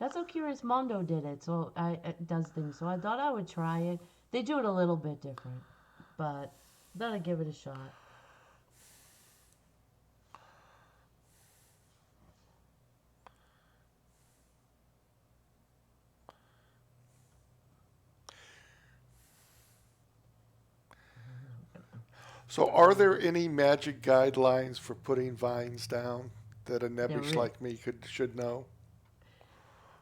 That's how Curious Mondo did it. So it does things. So I thought I would try it. They do it a little bit different, but I thought I'd give it a shot. So, are there any magic guidelines for putting vines down that a There nebbish is like me should know?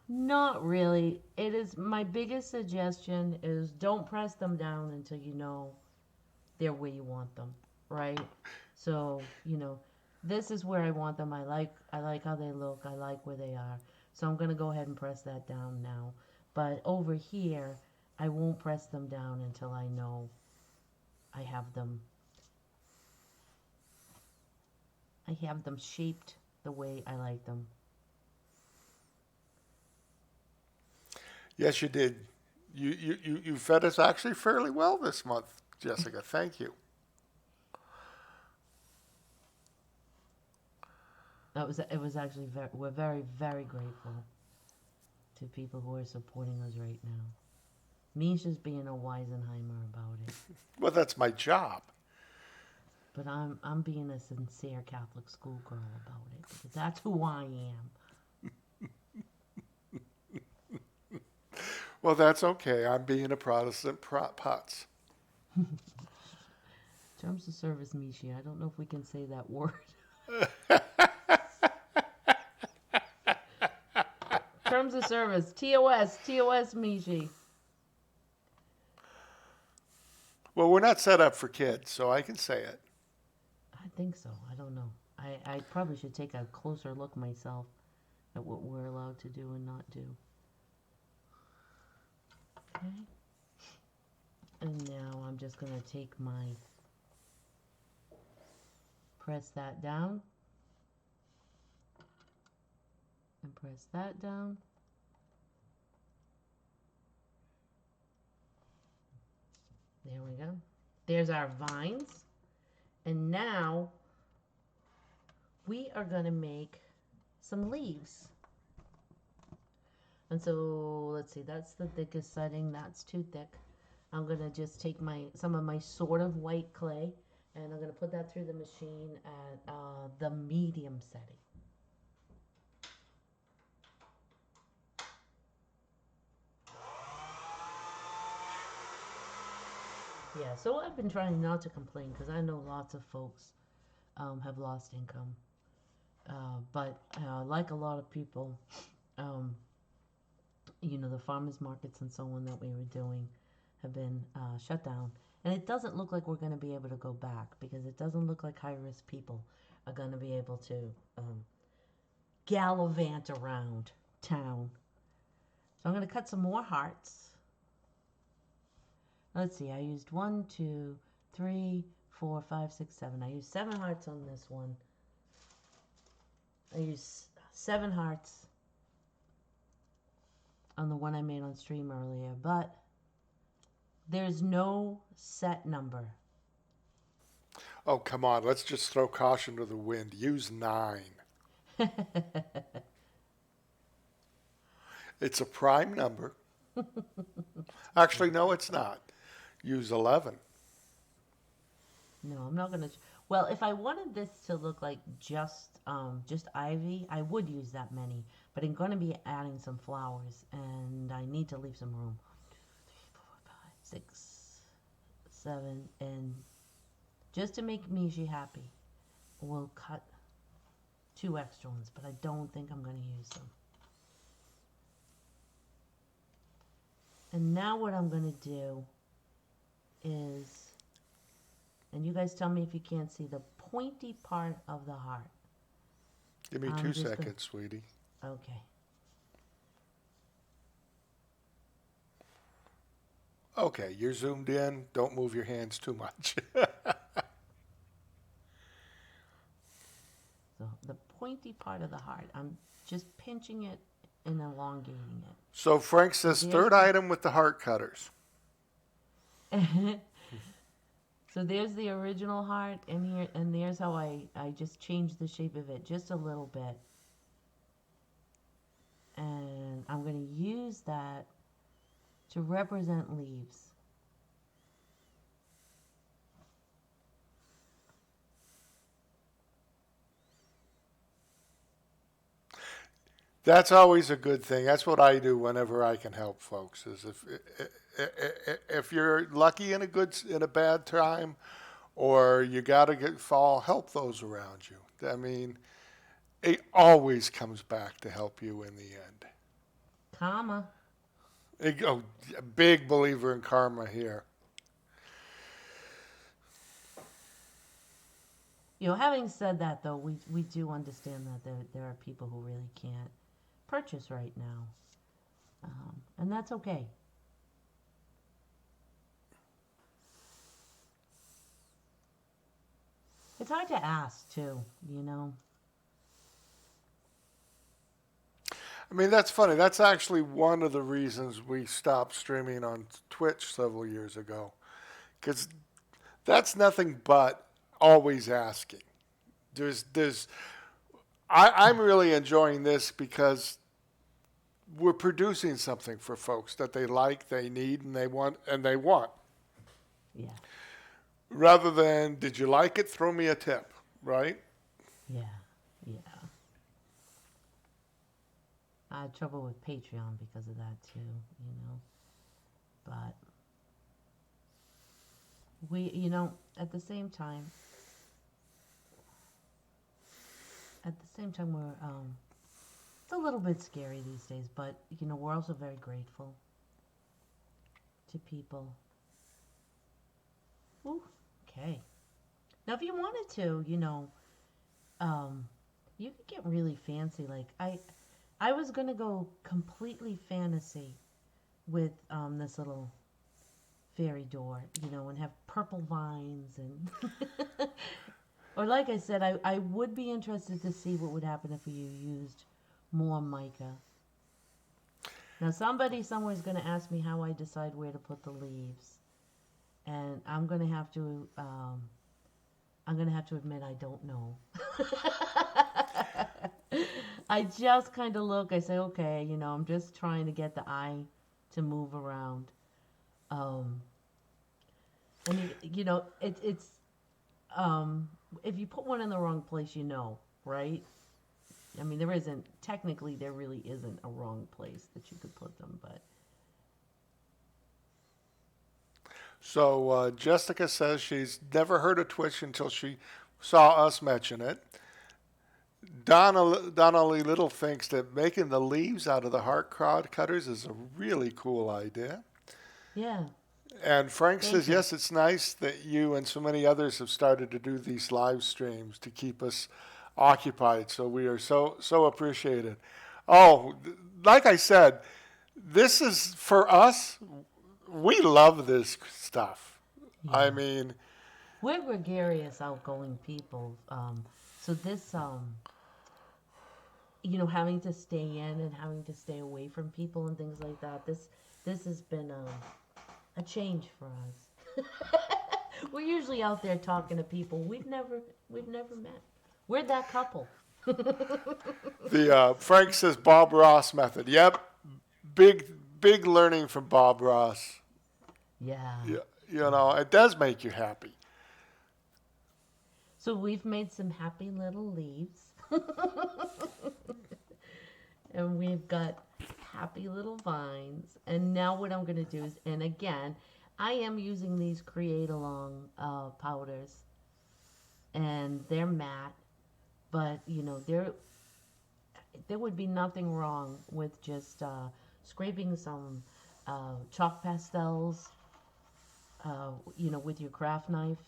not really. It is my biggest suggestion is don't press them down until you know they're where you want them, right? So, this is where I want them. I like how they look. I like where they are. So I'm going to go ahead and press that down now. But over here, I won't press them down until I know I have them I have them shaped the way I like them. Yes, you did. You fed us actually fairly well this month, Jessica. Thank you. It was actually we're very very grateful to people who are supporting us right now. Misha's being a Weisenheimer about it. Well, that's my job. But I'm being a sincere Catholic schoolgirl about it because that's who I am. Well, that's okay. I'm being a Protestant putz. Terms of service, Mishi. I don't know if we can say that word. Terms of service. TOS. TOS, Mishi. Well, we're not set up for kids, so I can say it. I think so. I don't know. I probably should take a closer look myself at what we're allowed to do and not do. Okay. And now I'm just going to take my, press that down, and press that down. There we go. There's our vines. And now we are going to make some leaves. And so let's see, that's the thickest setting. That's too thick. I'm going to just take some of my sort of white clay and I'm going to put that through the machine at the medium setting. Yeah, so I've been trying not to complain because I know lots of folks have lost income. But like a lot of people, um, the farmers markets and so on that we were doing have been shut down. And it doesn't look like we're going to be able to go back because it doesn't look like high risk people are going to be able to gallivant around town. So I'm going to cut some more hearts. Let's see, I used 1, 2, 3, 4, 5, 6, 7. I used 7 hearts on this one. I used 7 hearts on the one I made on stream earlier, but there's no set number. Oh, come on. Let's just throw caution to the wind. Use 9. It's a prime number. Actually, no, it's not. Use 11. No, I'm not gonna. Well, if I wanted this to look like just ivy, I would use that many. But I'm gonna be adding some flowers, and I need to leave some room. 6, 7, and just to make Mishi happy, we'll cut 2 extra ones. But I don't think I'm gonna use them. And now what I'm gonna do is, and you guys tell me if you can't see the pointy part of the heart. Give me 2 seconds, sweetie. Okay. Okay, you're zoomed in. Don't move your hands too much. So the pointy part of the heart, I'm just pinching it and elongating So Frank says third item with the heart cutters. it. So there's the original heart, and there's how I just changed the shape of it just a little bit. And I'm going to use that to represent leaves. That's always a good thing. That's what I do whenever I can help folks. Is if you're lucky in a bad time, or you got to get fall, help those around you. I mean, it always comes back to help you in the end. Karma. Oh, big believer in karma here. Having said that, though, we do understand that there are people who really can't purchase right now. And that's okay. It's hard to ask, too. I mean, that's funny. That's actually one of the reasons we stopped streaming on Twitch several years ago. Because that's nothing but always asking. I'm really enjoying this because we're producing something for folks that they like, they need, and they want. Yeah. rather than did you like it? Throw me a tip, right? Yeah, yeah. I had trouble with Patreon because of that too, you know. But at the same time, we're it's a little bit scary these days, but we're also very grateful to people. Ooh, okay. Now, if you wanted to, um, you could get really fancy. Like I was gonna go completely fantasy with this little fairy door, and have purple vines and or like I said, I would be interested to see what would happen if you used more mica. Now somebody somewhere is gonna ask me how I decide where to put the leaves, and I'm gonna have to admit I don't know. I just kind of look. I say, okay, I'm just trying to get the eye to move around. Um, and it's um, if you put one in the wrong place, right? I mean, there really isn't a wrong place that you could put them, but So Jessica says she's never heard of Twitch until she saw us mention it. Donnelly Little thinks that making the leaves out of the heart crowd cutters is a really cool idea. yeah, And Frank thank says, you. yes, it's nice that you and so many others have started to do these live streams to keep us occupied. So we are so appreciated. Oh, like I said, this is for us. We love this stuff. I Yeah, mean, we're gregarious, outgoing people. So this, having to stay in and having to stay away from people and things like that. This has been a change for us. We're usually out there talking to people we've never met. We're that couple. the Frank says Bob Ross method. Yep, big learning from Bob Ross. Yeah, Yeah, yeah. it does make you happy. So we've made some happy little leaves, and we've got happy little vines. And now what I'm gonna do is, and again, I am using these Create Along powders, and they're matte, but there would be nothing wrong with just scraping some chalk pastels, with your craft knife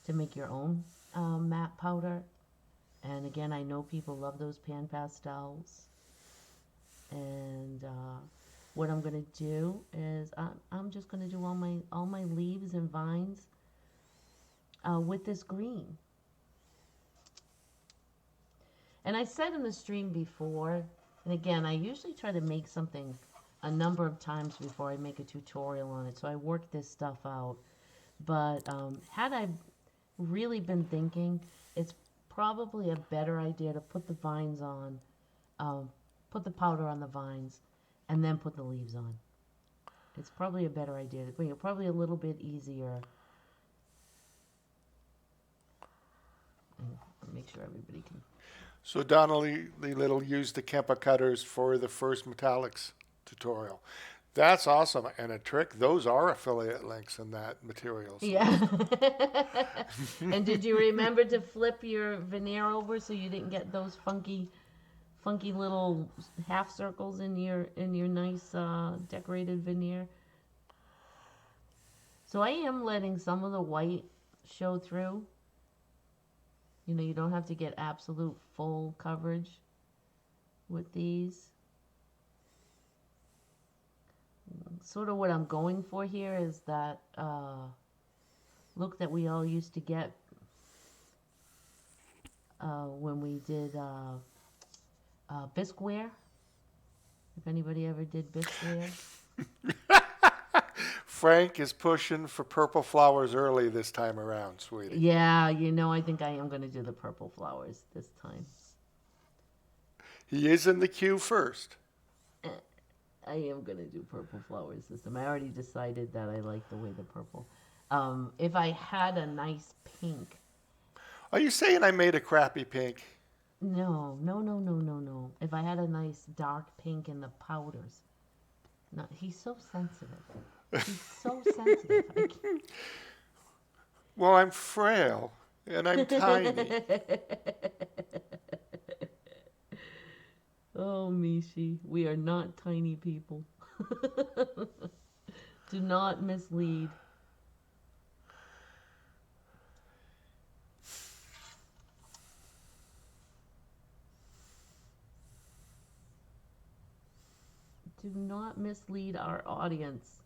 to make your own matte powder. And again, I know people love those pan pastels. And what I'm gonna do is I'm just gonna do all my leaves and vines with this green. And I said in the stream before, and again, I usually try to make something a number of times before I make a tutorial on it, so I work this stuff out. But had I really been thinking, it's probably a better idea to put the vines on, um, put the powder on the vines, and then put the leaves on. It's probably a better idea. Probably a little bit easier. And make sure everybody can. So Donnelly Little used the Kempa cutters for the first metallics tutorial. That's awesome. And a trick, those are affiliate links in that material. So. Yeah. And did you remember to flip your veneer over so you didn't get those funky little half circles in your nice decorated veneer? So I am letting some of the white show through. You don't have to get absolute full coverage with these. Sort of what I'm going for here is that look that we all used to get when we did bisqueware. If anybody ever did bisqueware. Frank is pushing for purple flowers early this time around, sweetie. Yeah, I think I am going to do the purple flowers this time. He is in the queue first. I am going to do purple flowers this time. I already decided that I like the way the purple. If I had a nice pink. Are you saying I made a crappy pink? No, no, no, no, no, no. If I had a nice dark pink in the powders. No, he's so sensitive. He's so sensitive. Well, I'm frail and I'm tiny. Oh, Mishi, we are not tiny people. Do not mislead. Do not mislead our audience.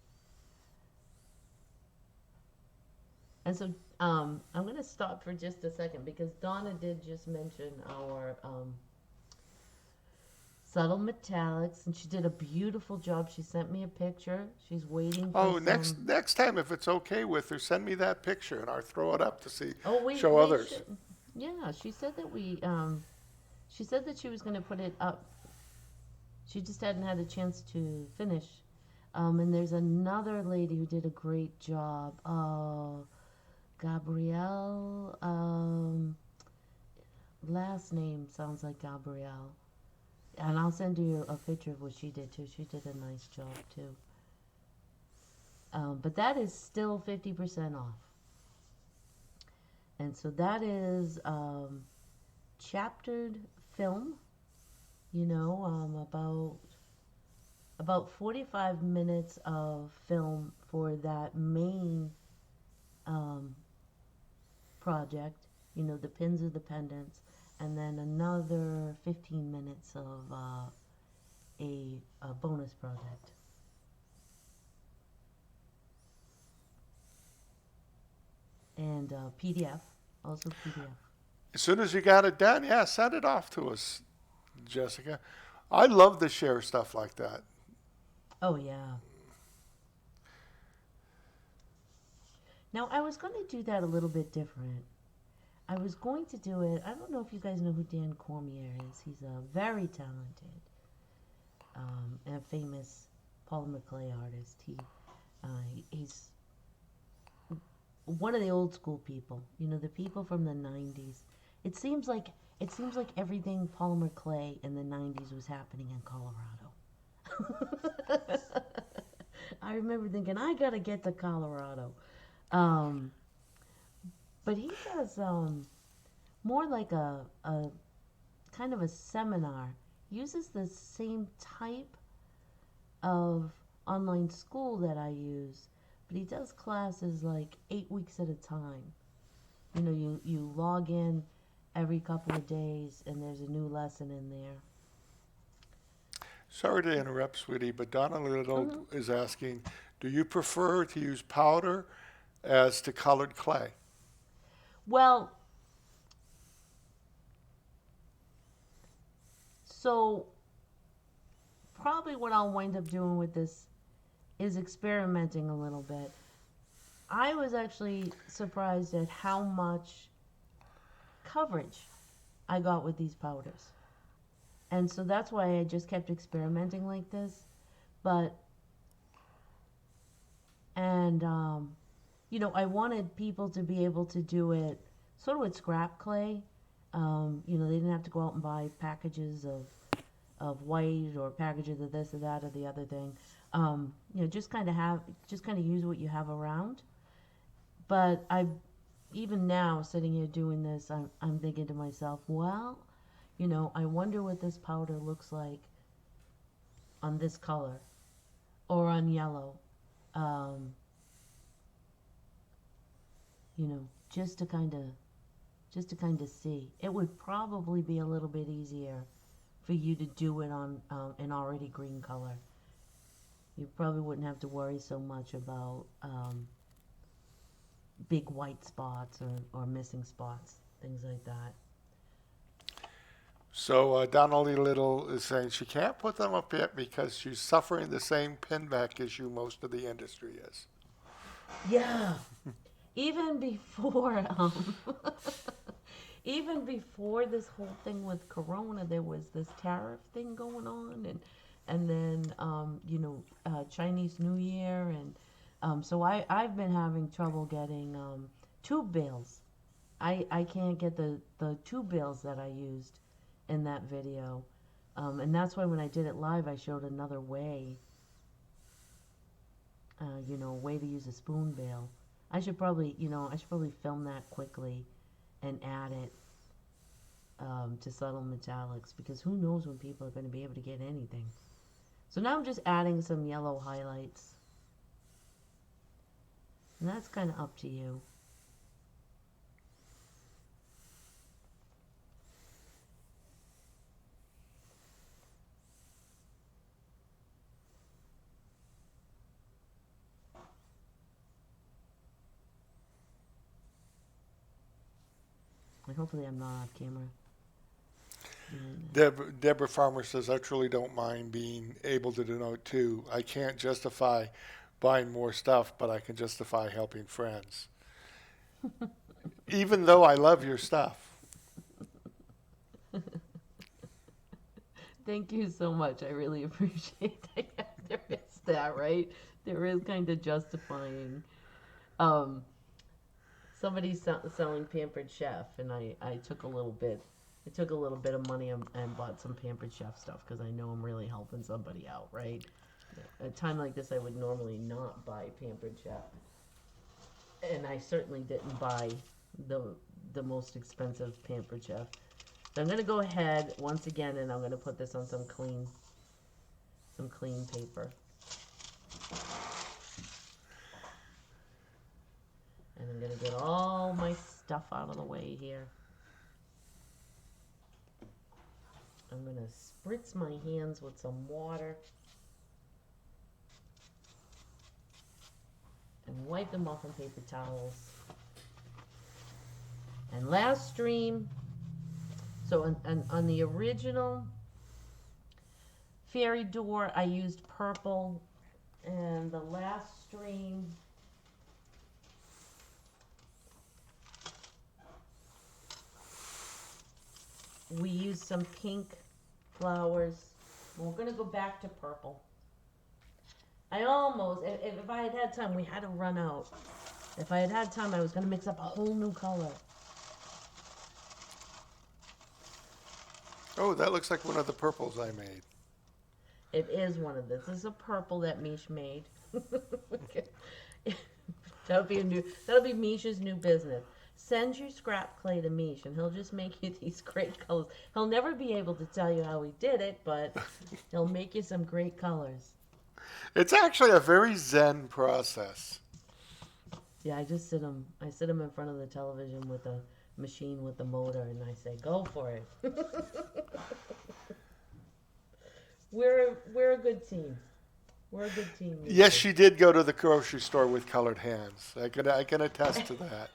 And so I'm going to stop for just a second because Donna did just mention our subtle metallics, and she did a beautiful job. She sent me a picture. She's waiting for Oh, next some. next time if it's okay with her, send me that picture and I'll throw it up to see Oh, show we others. should. Yeah, she said that we. She said that she was going to put it up. She just hadn't had a chance to finish. And there's another lady who did a great job. Gabrielle. Last name sounds like Gabrielle. And I'll send you a picture of what she did too. She did a nice job too. But that is still 50% off. And so that is chaptered film, about 45 minutes of film for that main um, project, the pins of the pendants, and then another 15 minutes of a bonus project. And PDF, also PDF. As soon as you got it done, yeah, send it off to us, Jessica. I love to share stuff like that. Oh, yeah. Now, I was going to do that a little bit different. I was going to do it. I don't know if you guys know who Dan Cormier is. He's a very talented and famous Polymer Clay artist. He's one of the old school people. The people from the '90s. It seems like everything Polymer Clay in the '90s was happening in Colorado. I remember thinking I gotta get to Colorado. Um, but he does more like a kind of a seminar. Uses the same type of online school that I use, but he does classes like 8 weeks at a time. You log in every couple of days, and there's a new lesson in there. Sorry to interrupt, sweetie, but Donna Little Hmm. is asking, do you prefer to use powder as to colored clay? Well, so probably what I'll wind up doing with this is experimenting a little bit. I was actually surprised at how much coverage I got with these powders. And so that's why I just kept experimenting like this. But, and, I wanted people to be able to do it sort of with scrap clay. They didn't have to go out and buy packages of white or packages of this or that or the other thing. Just kind of use what you have around. But even now, sitting here doing this, I'm thinking to myself, well, I wonder what this powder looks like on this color or on yellow. Um, you know, just to kind of see. It would probably be a little bit easier for you to do it on an already green color. You probably wouldn't have to worry so much about big white spots or missing spots, things like that. So Donnelly Little is saying she can't put them up yet because she's suffering the same pinback issue most of the industry is. Yeah, even before even before this whole thing with Corona, there was this tariff thing going on, and then Chinese New Year, and So I've been having trouble getting tube bales. I can't get the tube bales that I used in that video. And that's why when I did it live, I showed another way, way to use a spoon bale. I should probably film that quickly and add it to subtle metallics because who knows when people are going to be able to get anything. So now I'm just adding some yellow highlights. And that's kind of up to you. And hopefully I'm not off camera. Deborah Farmer says, I truly don't mind being able to denote too. I can't justify buying more stuff, but I can justify helping friends. Even though I love your stuff. Thank you so much. I really appreciate that. There is that, right? There is kind of justifying. Um, Somebody's selling Pampered Chef, and I took a little bit. I took a little bit of money and bought some Pampered Chef stuff because I know I'm really helping somebody out, right? At a time like this, I would normally not buy Pampered Chef, and I certainly didn't buy the the most expensive Pampered Chef. So I'm gonna go ahead once again, and I'm gonna put this on some clean paper, and I'm gonna get all my stuff out of the way here. I'm gonna spritz my hands with some water and wipe them off on paper towels. And last stream, so on the original fairy door, I used purple, and the last stream, we used some pink flowers. We're gonna go back to purple. I almost, if I had had time, we had to run out. If I had had time, I was gonna mix up a whole new color. Oh, that looks like one of the purples I made. It is one of this. This is a purple that Mish made. That'll be Misha's new business. Send your scrap clay to Mish, and he'll just make you these great colors. He'll never be able to tell you how he did it, but he'll make you some great colors. It's actually a very zen process. Yeah, I sit him in front of the television with a machine with the motor, and I say, "Go for it." We're a good team. We're a good team. Yes, she did go to the grocery store with colored hands. I can attest to that.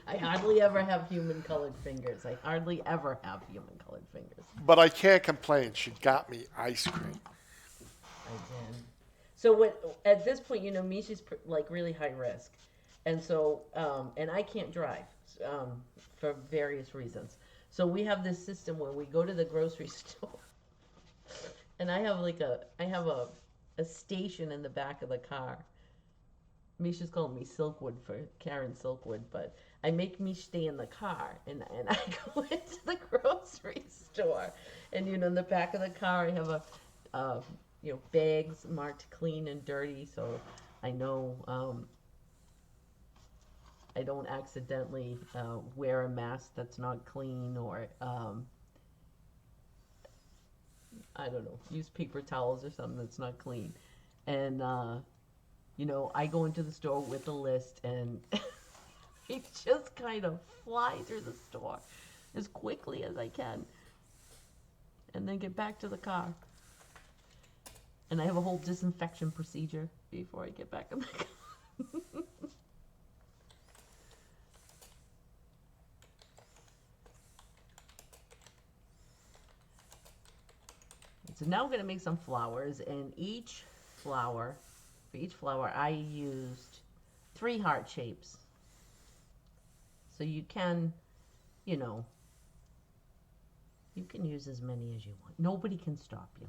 I hardly ever have human colored fingers. I hardly ever have human colored fingers. But I can't complain. She got me ice cream. I did. So at this point, Misha's like really high risk, and so and I can't drive for various reasons. So we have this system where we go to the grocery store, and I have a station in the back of the car. Misha's calling me Silkwood for Karen Silkwood, but I make Mish stay in the car, and I go into the grocery store, and in the back of the car I have bags marked clean and dirty, so I know I don't accidentally wear a mask that's not clean, or I don't know, use paper towels or something that's not clean, and I go into the store with a list, and I just kind of fly through the store as quickly as I can, and then get back to the car. And I have a whole disinfection procedure before I get back in the car. So now I'm going to make some flowers, and for each flower I used 3 heart shapes. So you can use as many as you want. Nobody can stop you.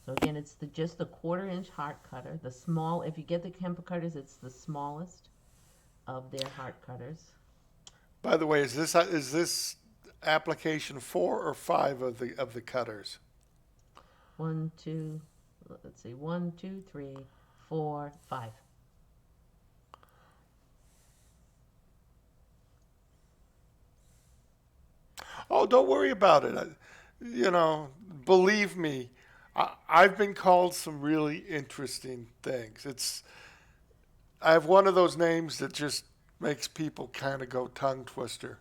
So again, it's just the 1/4 inch heart cutter. The small, if you get the Kemper cutters, it's the smallest of their heart cutters. By the way, is this application 4 or 5 of the cutters? One, two, let's see, 1, 2, 3, 4, 5. Oh, don't worry about it. You know, believe me, I've been called some really interesting things. I have one of those names that just makes people kind of go tongue twister,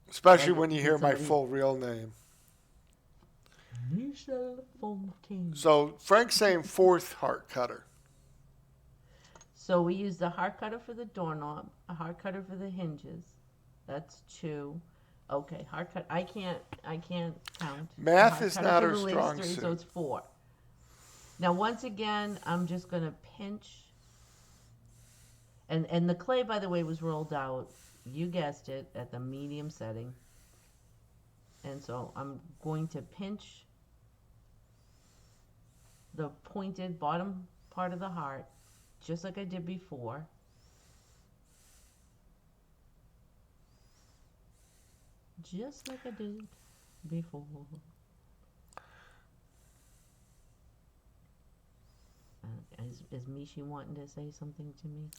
especially Like, when you did hear my somebody? full real name. Michel Fontaine. So Frank's saying fourth heart cutter. So we use the heart cutter for the doorknob, a heart cutter for the hinges. That's two. Okay, heart cut. I can't count. A Math heart is cutter not for her the lids, strong three, so suit. it's four. Now once again, I'm just gonna pinch, and the clay, by the way, was rolled out. You guessed it, at the medium setting. And so I'm going to pinch the pointed bottom part of the heart, just like I did before. Just like I did before. Is Mishi wanting to say something to me?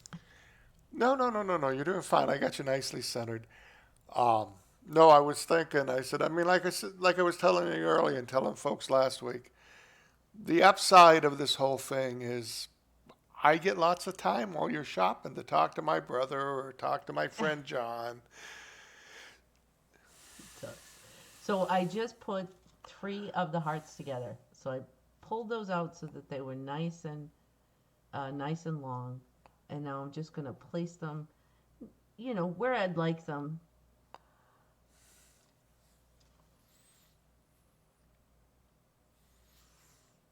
No, no, no, no, no. You're doing fine. I got you nicely centered. Um, no, I was thinking. I said. I mean, like I said, like I was telling you earlier and telling folks last week. The upside of this whole thing is I get lots of time while you're shopping to talk to my brother or talk to my friend John. So, so I just put three of the hearts together. So I pulled those out so that they were nice and long. And now I'm just gonna place them, where I'd like them.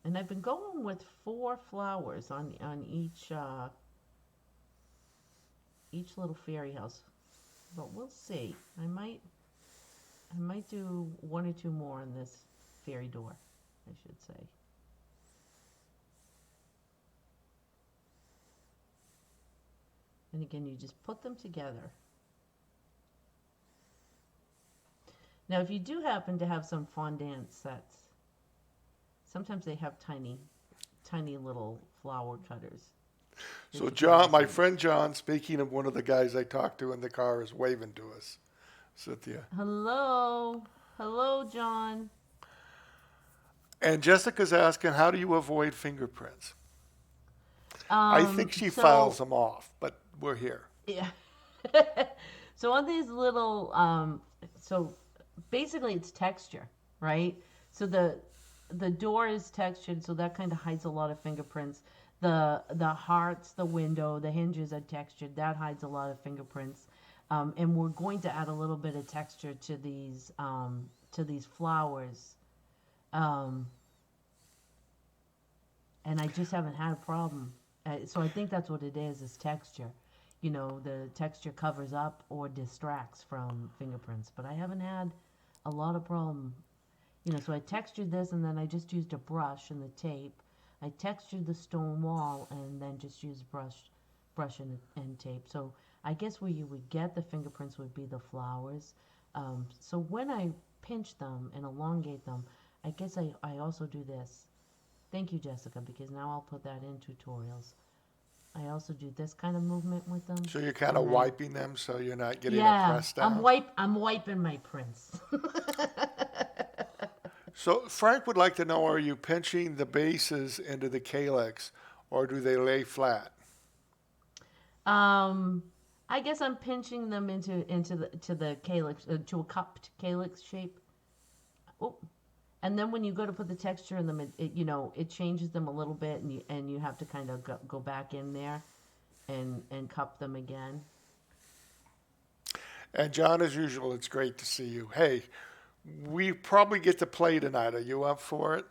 And I've been going with four flowers on each little fairy house, but we'll see. I might do one or two more on this fairy door, I should say. And again, you just put them together. Now, if you do happen to have some fondant sets, sometimes they have tiny little flower cutters that So you can John, also my use. friend John, speaking of one of the guys I talked to in the car, is waving to us. Cynthia. Hello, hello, John. And Jessica's asking, how do you avoid fingerprints? I think she files So them off, but we're here. yeah. So on these little so basically it's texture, right? So the door is textured, so that kind of hides a lot of fingerprints. The hearts, the window, the hinges are textured. That hides a lot of fingerprints. And we're going to add a little bit of texture to these flowers. Um, and I just haven't had a problem. So I think that's what it is texture. The texture covers up or distracts from fingerprints, but I haven't had a lot of problem. So I textured this and then I just used a brush and the tape. I textured the stone wall and then just used brush and tape. So I guess where you would get the fingerprints would be the flowers. So when I pinch them and elongate them, I guess I also do this. Thank you, Jessica, because now I'll put that in tutorials. I also do this kind of movement with them, So you're kind and of then wiping them so you're not getting a yeah, press I'm down. wipe I'm wiping my prints. So Frank would like to know, are you pinching the bases into the calyx or do they lay flat? um, I guess I'm pinching them to the calyx, to a cupped calyx shape. Oh, and then when you go to put the texture in them, it changes them a little bit, and you have to kind of go back in there and cup them again. And John, as usual, it's great to see you. Hey, we probably get to play tonight. Are you up for it?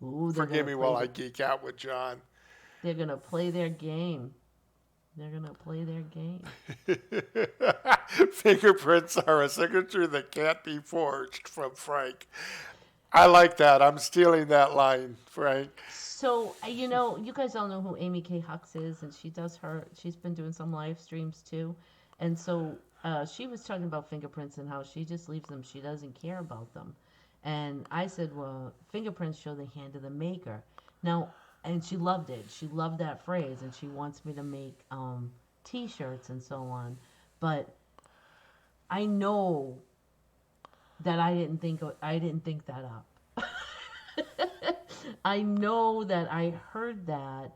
Ooh, Forgive me while I geek out with John. they're gonna play their game. They're gonna play their game. Fingerprints are a signature that can't be forged from Frank. I like that. I'm stealing that line, Frank. So, you guys all know who Amy K. Hux is, and she's been doing some live streams too. And so she was talking about fingerprints and how she just leaves them. She doesn't care about them. And I said, well, fingerprints show the hand of the maker. Now, and she loved it. She loved that phrase, and she wants me to make t-shirts and so on. But I know that I didn't think that up. I know that I heard that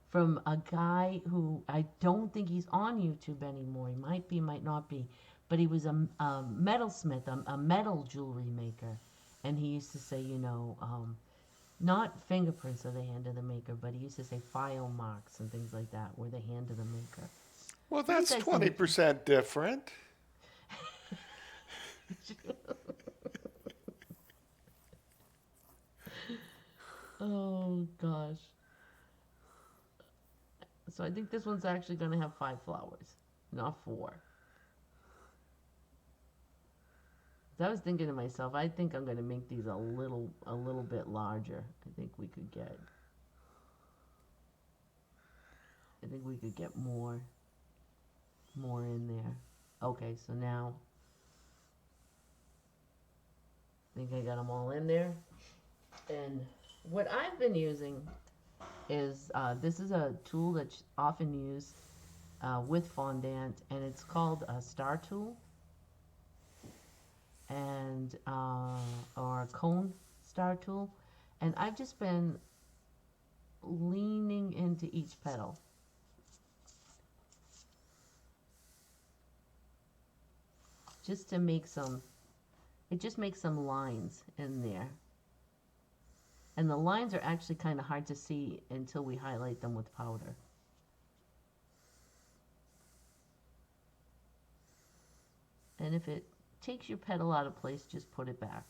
from a guy who I don't think he's on YouTube anymore. He might be, might not be, but he was a metalsmith, a metal jewelry maker, and he used to say, not fingerprints of the hand of the maker, but he used to say file marks and things like that were the hand of the maker. Well, So you that's guys can. 20% different. Oh gosh. So I think this one's actually going to have 5 flowers, not 4. So I was thinking to myself, I think I'm going to make these a little bit larger. I think we could get more in there. Okay, so now I think I got them all in there. And what I've been using is this is a tool that's often used with fondant, and it's called a star tool and or a cone star tool. And I've just been leaning into each petal just to make some. It just makes some lines in there. And the lines are actually kind of hard to see until we highlight them with powder. And if it takes your petal out of place, just put it back.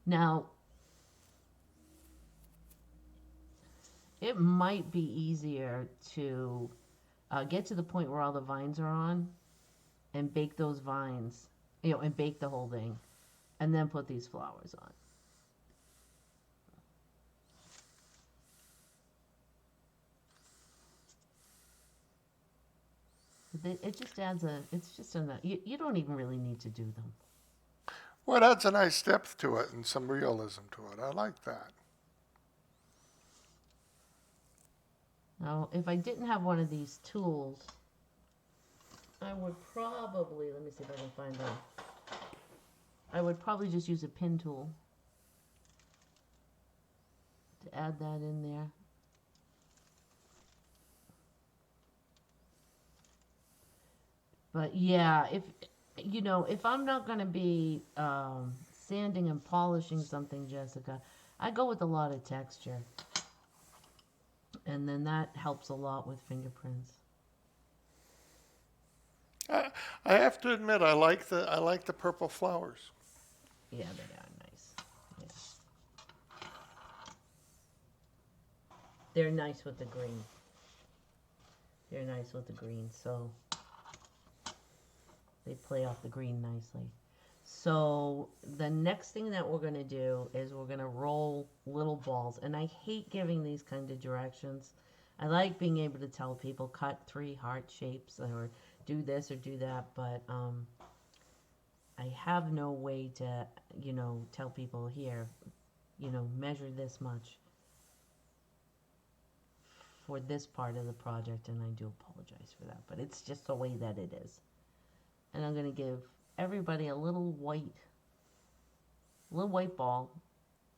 Now, it might be easier to get to the point where all the vines are on and bake those vines, and bake the whole thing, and then put these flowers on. It just adds it's just you don't even really need to do them. Well, it adds a nice depth to it and some realism to it. I like that. Now, if I didn't have one of these tools, I would probably, let me see if I can find them. I would probably just use a pin tool to add that in there. But yeah, if I'm not going to be sanding and polishing something, Jessica, I go with a lot of texture. And then that helps a lot with fingerprints. I, I have to admit, I like the purple flowers. Yeah, they are nice. Yeah. They're nice with the green. They're nice with the green, so they play off the green nicely. So the next thing that we're going to do is we're going to roll little balls. And I hate giving these kind of directions. I like being able to tell people cut 3 heart shapes or do this or do that, but I have no way to, tell people here, measure this much for this part of the project, and I do apologize for that, but it's just the way that it is. And I'm going to give everybody a little white ball.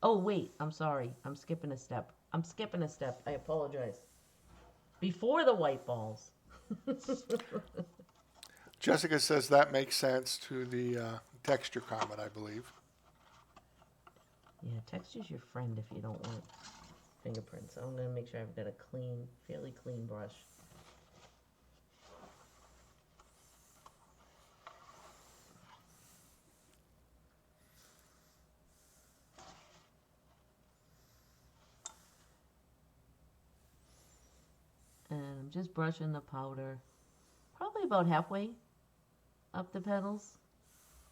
Oh, wait, I'm sorry. I'm skipping a step. I apologize. Before the white balls. Jessica says that makes sense to the texture comment, I believe. Yeah, texture's your friend if you don't want fingerprints. So I'm going to make sure I've got a fairly clean brush. And I'm just brushing the powder probably about halfway up the petals,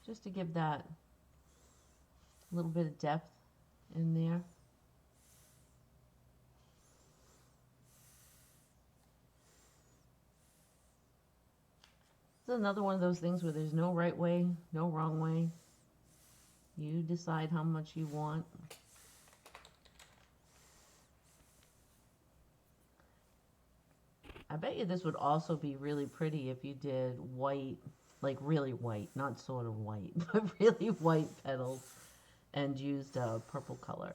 just to give that little bit of depth in there. It's another one of those things where there's no right way, no wrong way. You decide how much you want. I bet you this would also be really pretty if you did white, like really white, not sort of white, but really white petals and used a purple color.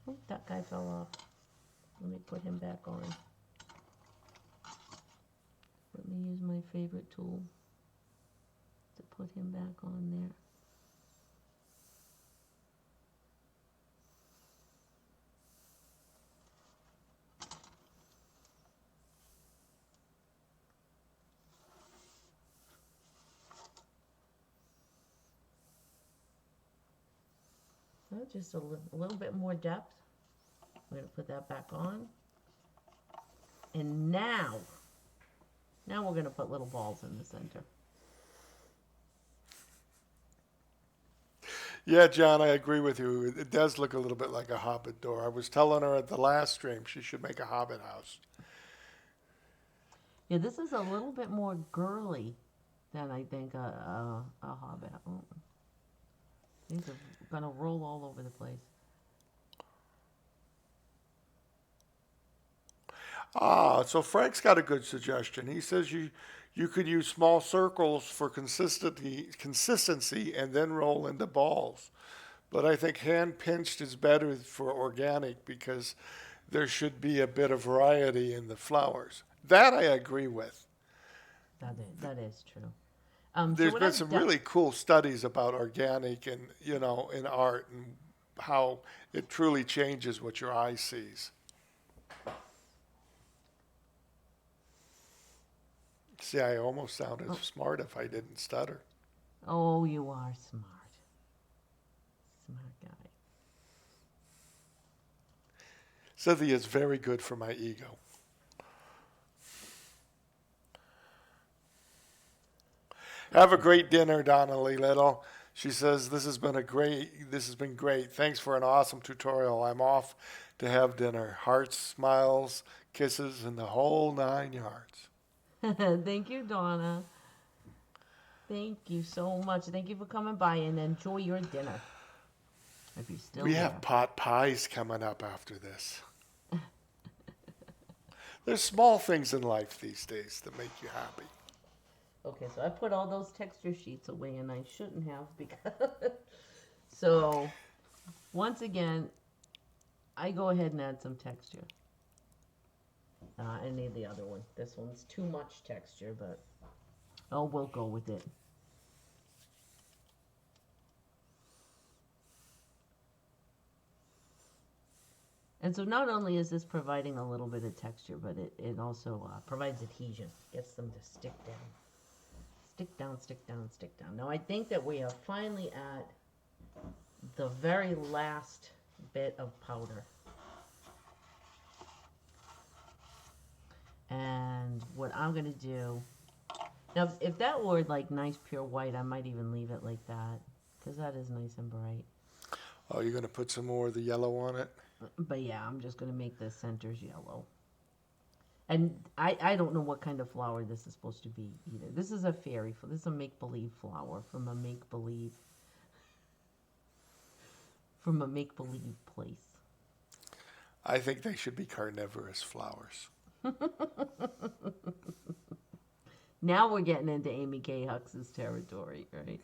Oh, that guy fell off. Let me put him back on. Let me use my favorite tool to put him back on there. So just a little bit more depth. We're going to put that back on. And now we're going to put little balls in the center. Yeah, John, I agree with you. It does look a little bit like a hobbit door. I was telling her at the last stream she should make a hobbit house. Yeah, this is a little bit more girly than I think a hobbit. Oh, these are going to roll all over the place. Ah, so Frank's got a good suggestion. He says you could use small circles for consistency and then roll into balls. But I think hand pinched is better for organic because there should be a bit of variety in the flowers. That I agree with. That is true. So There's what been I've some done, really cool studies about organic and in art and how it truly changes what your eye sees. See, I almost sounded smart if I didn't stutter. oh, you are smart. Smart guy. Cynthia is very good for my ego. Have a great dinner, Donnelly Little. She says this has been great. Thanks for an awesome tutorial. I'm off to have dinner. Hearts, smiles, kisses, and the whole 9 yards. Thank you, Donna. Thank you so much. Thank you for coming by and enjoy your dinner. If you're still We there. have pot pies coming up after this. There's small things in life these days that make you happy. Okay, so I put all those texture sheets away and I shouldn't have because so once again I go ahead and add some texture. I need the other one. This one's too much texture, but oh, we'll go with it. And so not only is this providing a little bit of texture, but it also provides adhesion. Gets them to stick down. Stick down, stick down, stick down. Now I think that we are finally at the very last bit of powder. And what I'm going to do, now if that were like nice pure white, I might even leave it like that, because that is nice and bright. Oh, you're going to put some more of the yellow on it? But yeah, I'm just going to make the centers yellow. And I don't know what kind of flower this is supposed to be either. This is a fairy, this is a make-believe flower from a make-believe place. I think they should be carnivorous flowers. Now we're getting into Amy K. Hux's territory, right?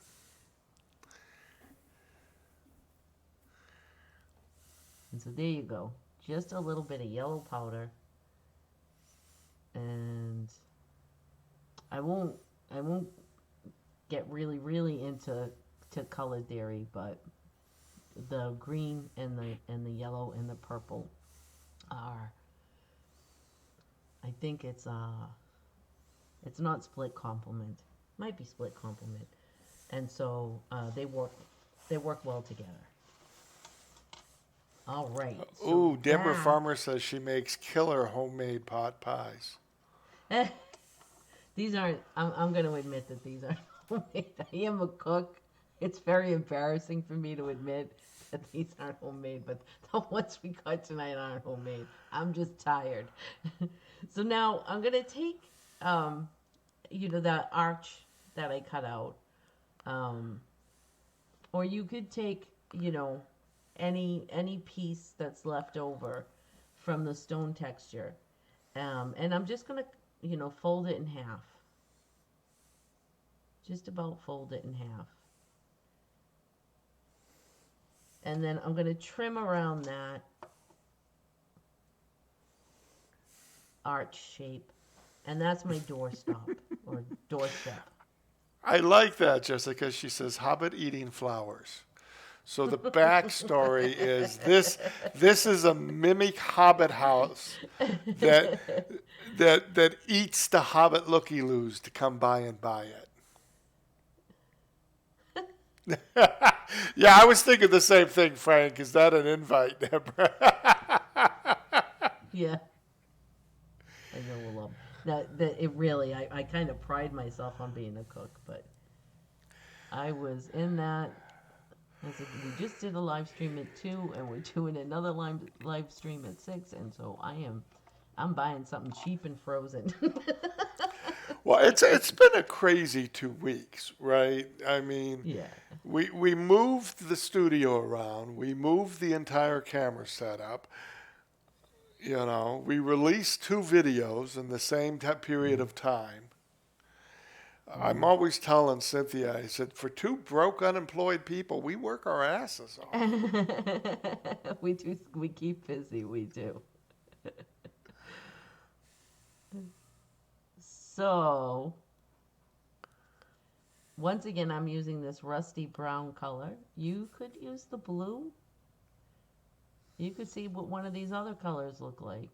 And so there you go. Just a little bit of yellow powder. And I won't get really into color theory, but the green and the yellow and the purple are, I think it's not split complement. Might be split complement. And so they work well together. All right. Ooh, Deborah Farmer says she makes killer homemade pot pies. These aren't. I'm going to admit that these aren't homemade. I am a cook. It's very embarrassing for me to admit that these aren't homemade, but the ones we got tonight aren't homemade. I'm just tired. So now I'm going to take, um, that arch that I cut out, um, or you could take, any piece that's left over from the stone texture, and I'm just gonna, fold it in half. Just about fold it in half. And then I'm going to trim around that arch shape. And that's my doorstop or doorstep. I like that, Jessica. She says, Hobbit eating flowers. So the backstory is this is a mimic Hobbit house that that eats the Hobbit looky-loos to come by and buy it. Yeah, I was thinking the same thing, Frank. Is that an invite, Deborah? Yeah, I know. Well, that it really, I kind of pride myself on being a cook, but I was in that. I said, we just did a live stream at 2, and we're doing another live stream at 6, and so I'm buying something cheap and frozen. Well, it's been a crazy 2 weeks, right? I mean, Yeah. we moved the studio around, we moved the entire camera setup. We released 2 videos in the same period of time. I'm always telling Cynthia, I said, for 2 broke, unemployed people, we work our asses off. We do. We keep busy. We do. So, once again, I'm using this rusty brown color. You could use the blue. You could see what one of these other colors look like.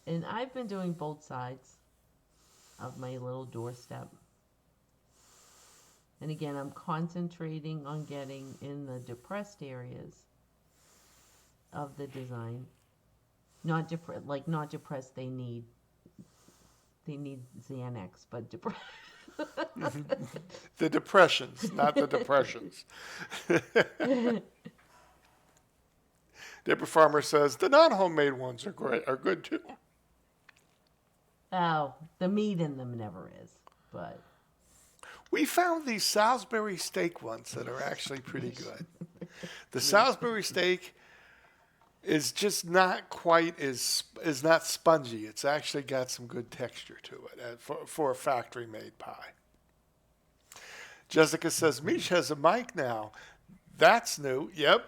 And I've been doing both sides of my little doorstep. And again, I'm concentrating on getting in the depressed areas of the design. Not depressed. They need Xanax, but depressed. The depressions, not the depressions. Deborah Farmer says the non-homemade ones are good too. Oh, the meat in them never is, but We found these Salisbury steak ones that are actually pretty good. The Salisbury steak is just not quite is not spongy. It's actually got some good texture to it for a factory made pie. Jessica says Mish has a mic now. That's new. Yep.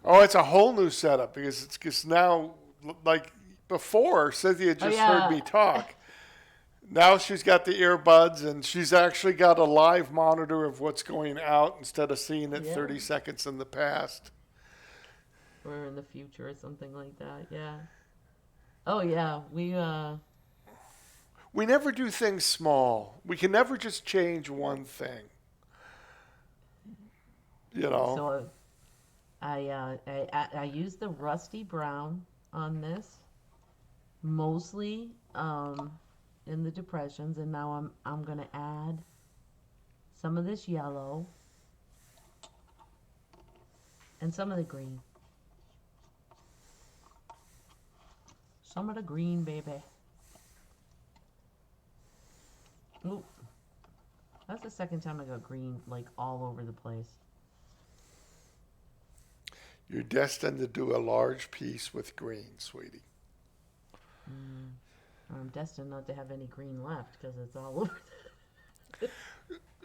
Oh, it's a whole new setup because it's just now like before Cynthia just heard me talk. Now she's got the earbuds and she's actually got a live monitor of what's going out instead of seeing it 30 seconds in the past. Or in the future or something like that, yeah. Oh yeah, we never do things small. We can never just change one thing. So I use the rusty brown on this, mostly in the depressions, and now I'm gonna add some of this yellow and some of the green. Some of the green, baby. Ooh. That's the second time I got green, like, all over the place. You're destined to do a large piece with green, sweetie. I'm destined not to have any green left because it's all over.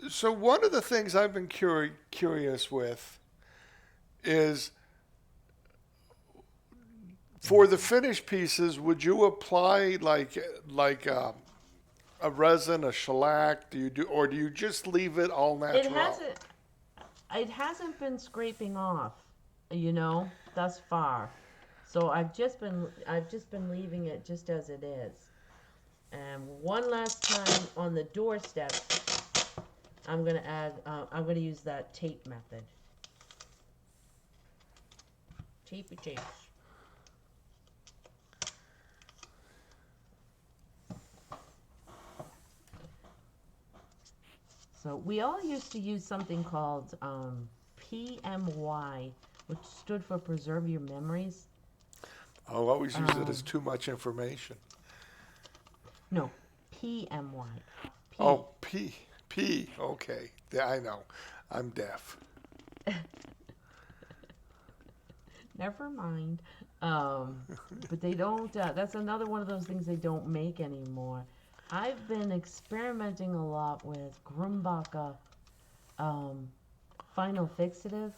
So one of the things I've been curious with is for the finished pieces, would you apply like a resin, a shellac? Or do you just leave it all natural? It hasn't been scraping off, thus far. So I've just been leaving it just as it is. And one last time on the doorstep, I'm gonna use that tape method. Tapes. So we all used to use something called PMY, which stood for Preserve Your Memories. I'll always use it as Um, too much information. no, PMY. P. Oh, P. Okay, yeah, I know. I'm deaf. Never mind. Um, but they don't, that's another one of those things they don't make anymore. I've been experimenting a lot with Grumbacher um, Final Fixative,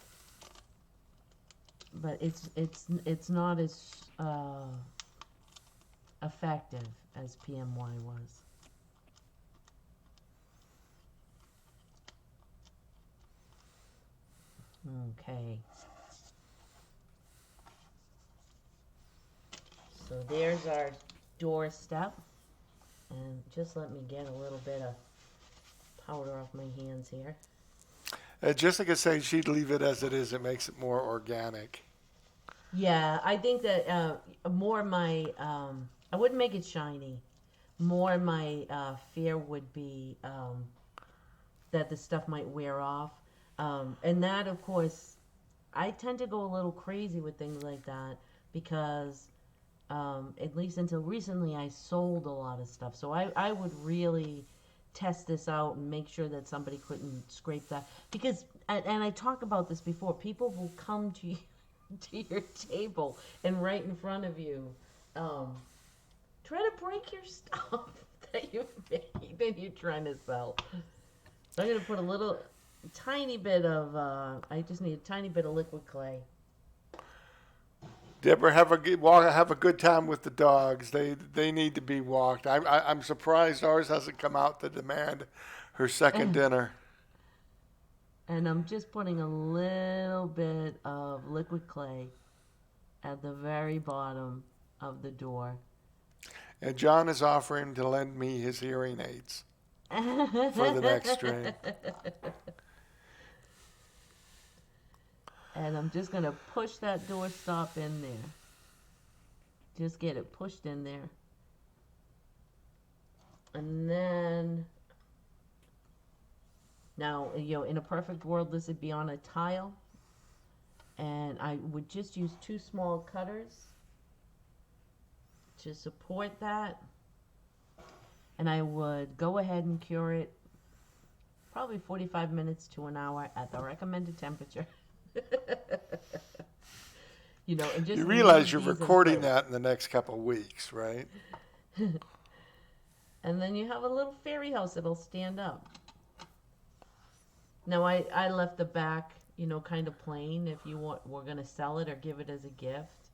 but it's not as effective as PMY was. Okay, so there's our doorstep, and just let me get a little bit of powder off my hands here. Jessica saying she'd leave it as it is. It makes it more organic. Yeah, I think that more my I wouldn't make it shiny. More my fear would be that the stuff might wear off, and that of course I tend to go a little crazy with things like that because at least until recently I sold a lot of stuff, so I would really test this out and make sure that somebody couldn't scrape that because and I talk about this before, people will come to you to your table and right in front of you um, try to break your stuff that you made that you're trying to sell. So I'm going to put a little tiny bit of I just need a tiny bit of liquid clay. Deborah, have a good time with the dogs. They need to be walked. I'm surprised ours hasn't come out to demand her second dinner. And I'm just putting a little bit of liquid clay at the very bottom of the door. And John is offering to lend me his hearing aids for the next stream. And I'm just going to push that door stop in there. Just get it pushed in there. And then, now, in a perfect world, this would be on a tile. And I would just use two small cutters to support that. And I would go ahead and cure it probably 45 minutes to an hour at the recommended temperature. And just You realize leave you're these in recording place. that in the next couple of weeks, right? And then you have a little fairy house that'll stand up. Now I left the back, kind of plain. If we're gonna sell it or give it as a gift,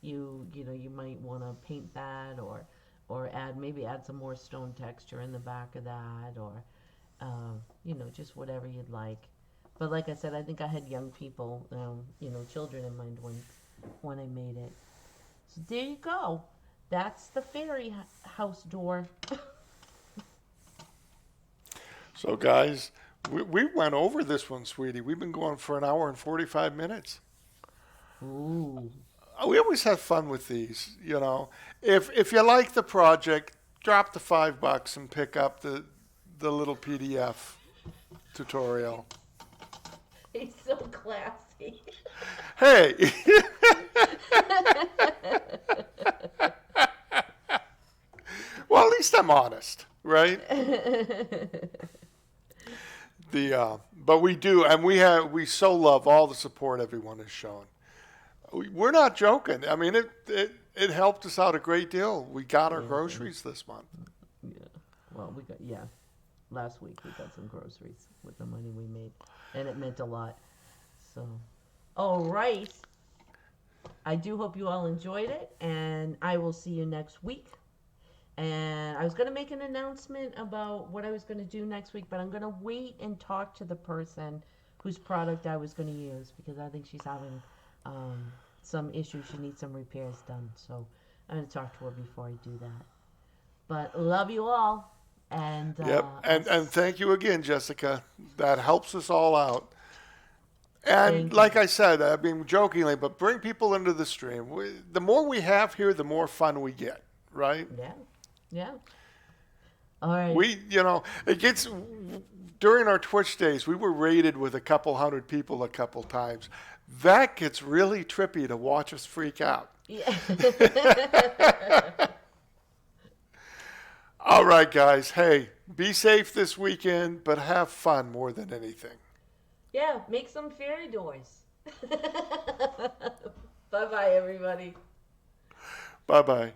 you might want to paint that or maybe add some more stone texture in the back of that or just whatever you'd like. But like I said, I think I had young people, children in mind when I made it. So there you go. That's the fairy house door. So, guys, we went over this one, sweetie. We've been going for an hour and 45 minutes. Ooh. We always have fun with these, If you like the project, drop the $5 and pick up the little PDF tutorial. He's so classy. Hey, well, at least I'm honest, right? But we do, and we so love all the support everyone has shown. We're not joking. I mean, it helped us out a great deal. We got our groceries this month. Yeah. Well, last week we got some groceries with the money we made, and it meant a lot. So, all right. I do hope you all enjoyed it, and I will see you next week. And I was going to make an announcement about what I was going to do next week, but I'm going to wait and talk to the person whose product I was going to use because I think she's having some issues. She needs some repairs done. So I'm going to talk to her before I do that. But love you all. And Yep, and thank you again, Jessica. That helps us all out. And like I said, I mean jokingly, but bring people into the stream. The more we have here, the more fun we get, right? Yeah, yeah. All right. It gets during our Twitch days, we were raided with a couple hundred people a couple times. That gets really trippy to watch us freak out. Yeah. All right, guys. Hey, be safe this weekend, but have fun more than anything. Yeah, make some fairy doors. Bye bye, everybody. Bye bye.